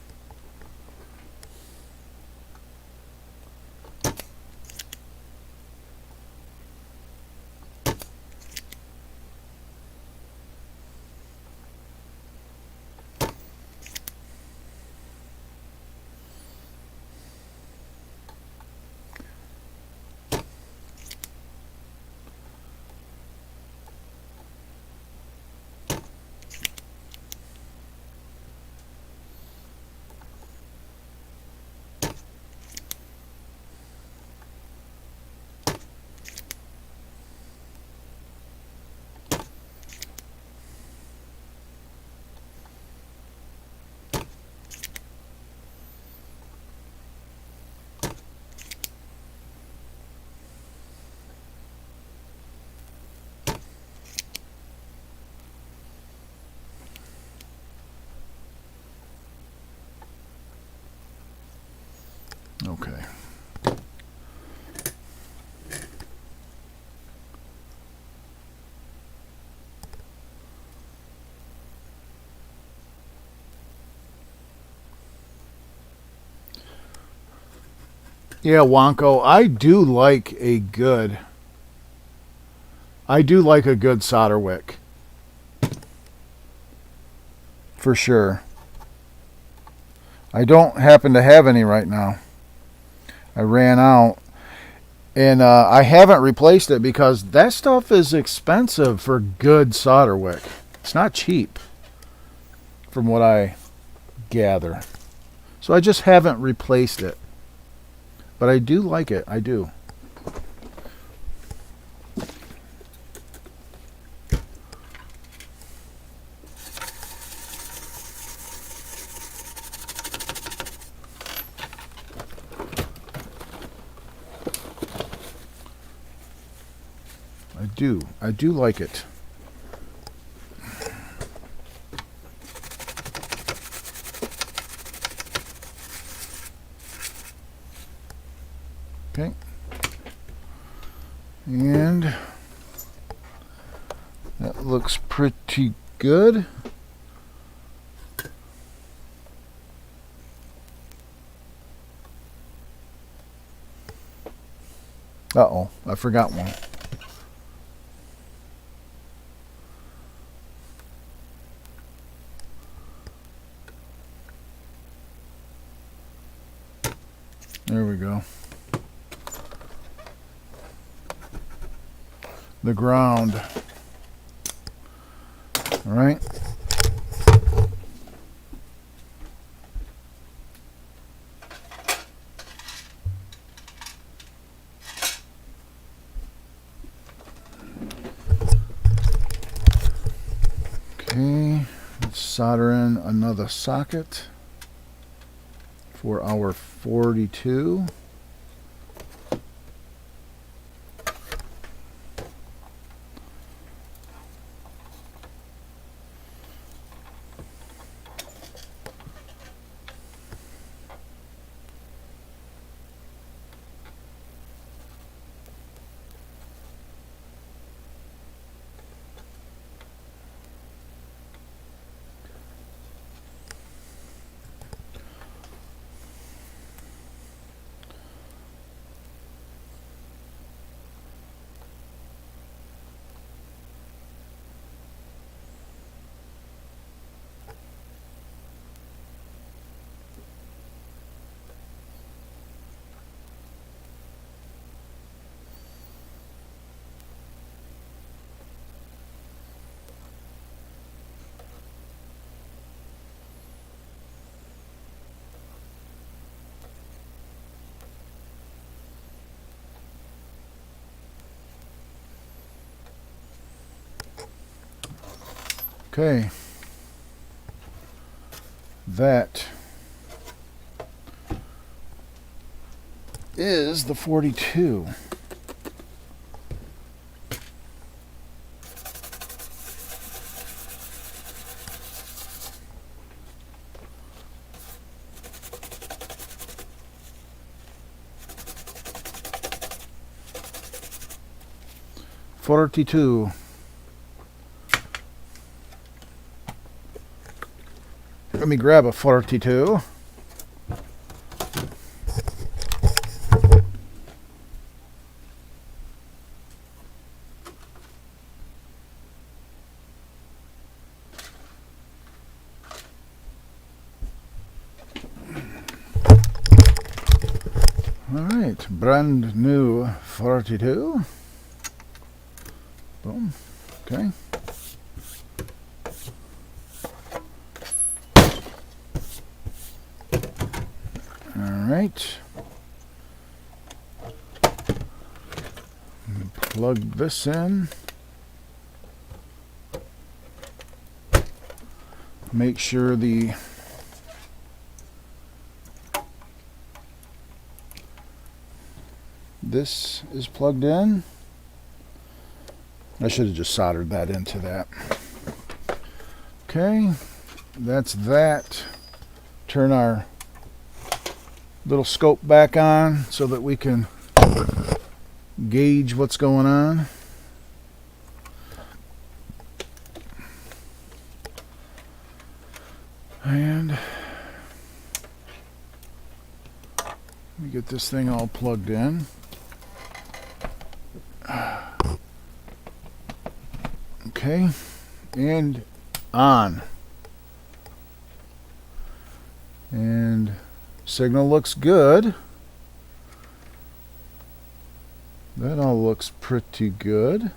Okay. Yeah, Wonko, I do like a good solder wick. For sure. I don't happen to have any right now. I ran out. And I haven't replaced it because that stuff is expensive for good solder wick. It's not cheap, from what I gather. So I just haven't replaced it. But I do like it. I do. I do like it. Okay. And that looks pretty good. Uh-oh, I forgot one. There we go. The ground. All right. Okay, let's solder in another socket for our 42. Okay, that is the 42. Let me grab a 42. All right, brand new 42. Boom. Okay. All right. Plug this in. Make sure this is plugged in. I should have just soldered that into that. Okay, that's that. Turn our little scope back on so that we can gauge what's going on. And let me get this thing all plugged in. Okay, and on. And signal looks good. That all looks pretty good.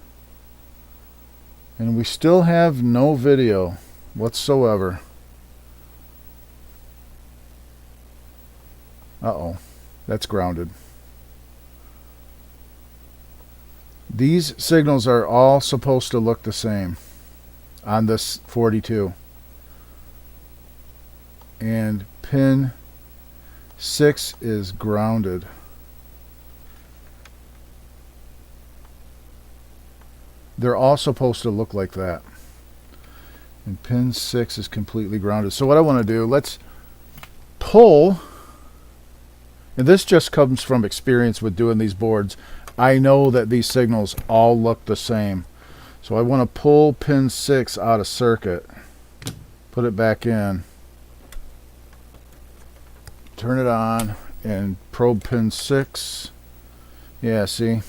And we still have no video whatsoever. Uh-oh, that's grounded. These signals are all supposed to look the same on this 42. And pin 6 is grounded. They're all supposed to look like that. And pin 6 is completely grounded. So what I want to do, let's pull And this just comes from experience with doing these boards. I know that these signals all look the same. So I want to pull pin 6 out of circuit, put it back in, turn it on, and probe pin 6. Yeah, see?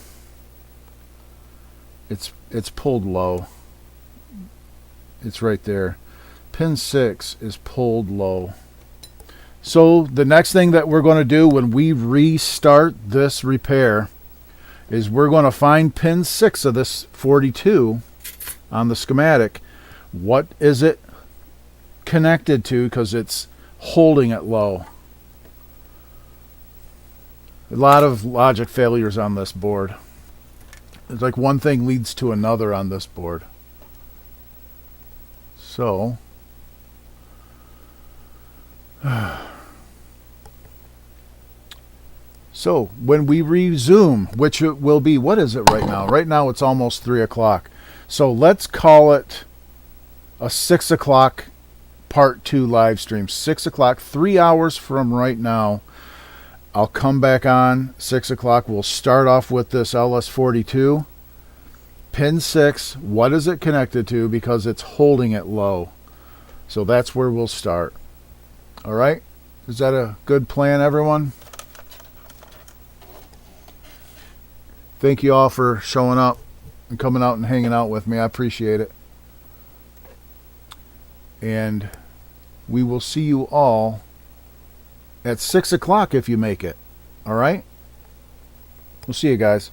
It's pulled low. It's right there. Pin 6 is pulled low. So the next thing that we're going to do when we restart this repair is we're going to find pin 6 of this 42 on the schematic. What is it connected to, because it's holding it low. A lot of logic failures on this board. It's like one thing leads to another on this board. So when we resume, which it will be, what is it right now? Right now it's almost 3 o'clock. So let's call it a 6 o'clock part 2 live stream. 6 o'clock, 3 hours from right now. I'll come back on 6 o'clock. We'll start off with this LS42. Pin 6, what is it connected to? Because it's holding it low. So that's where we'll start. All right? Is that a good plan, everyone? Thank you all for showing up and coming out and hanging out with me. I appreciate it. And we will see you all at 6 o'clock if you make it. All right? We'll see you guys.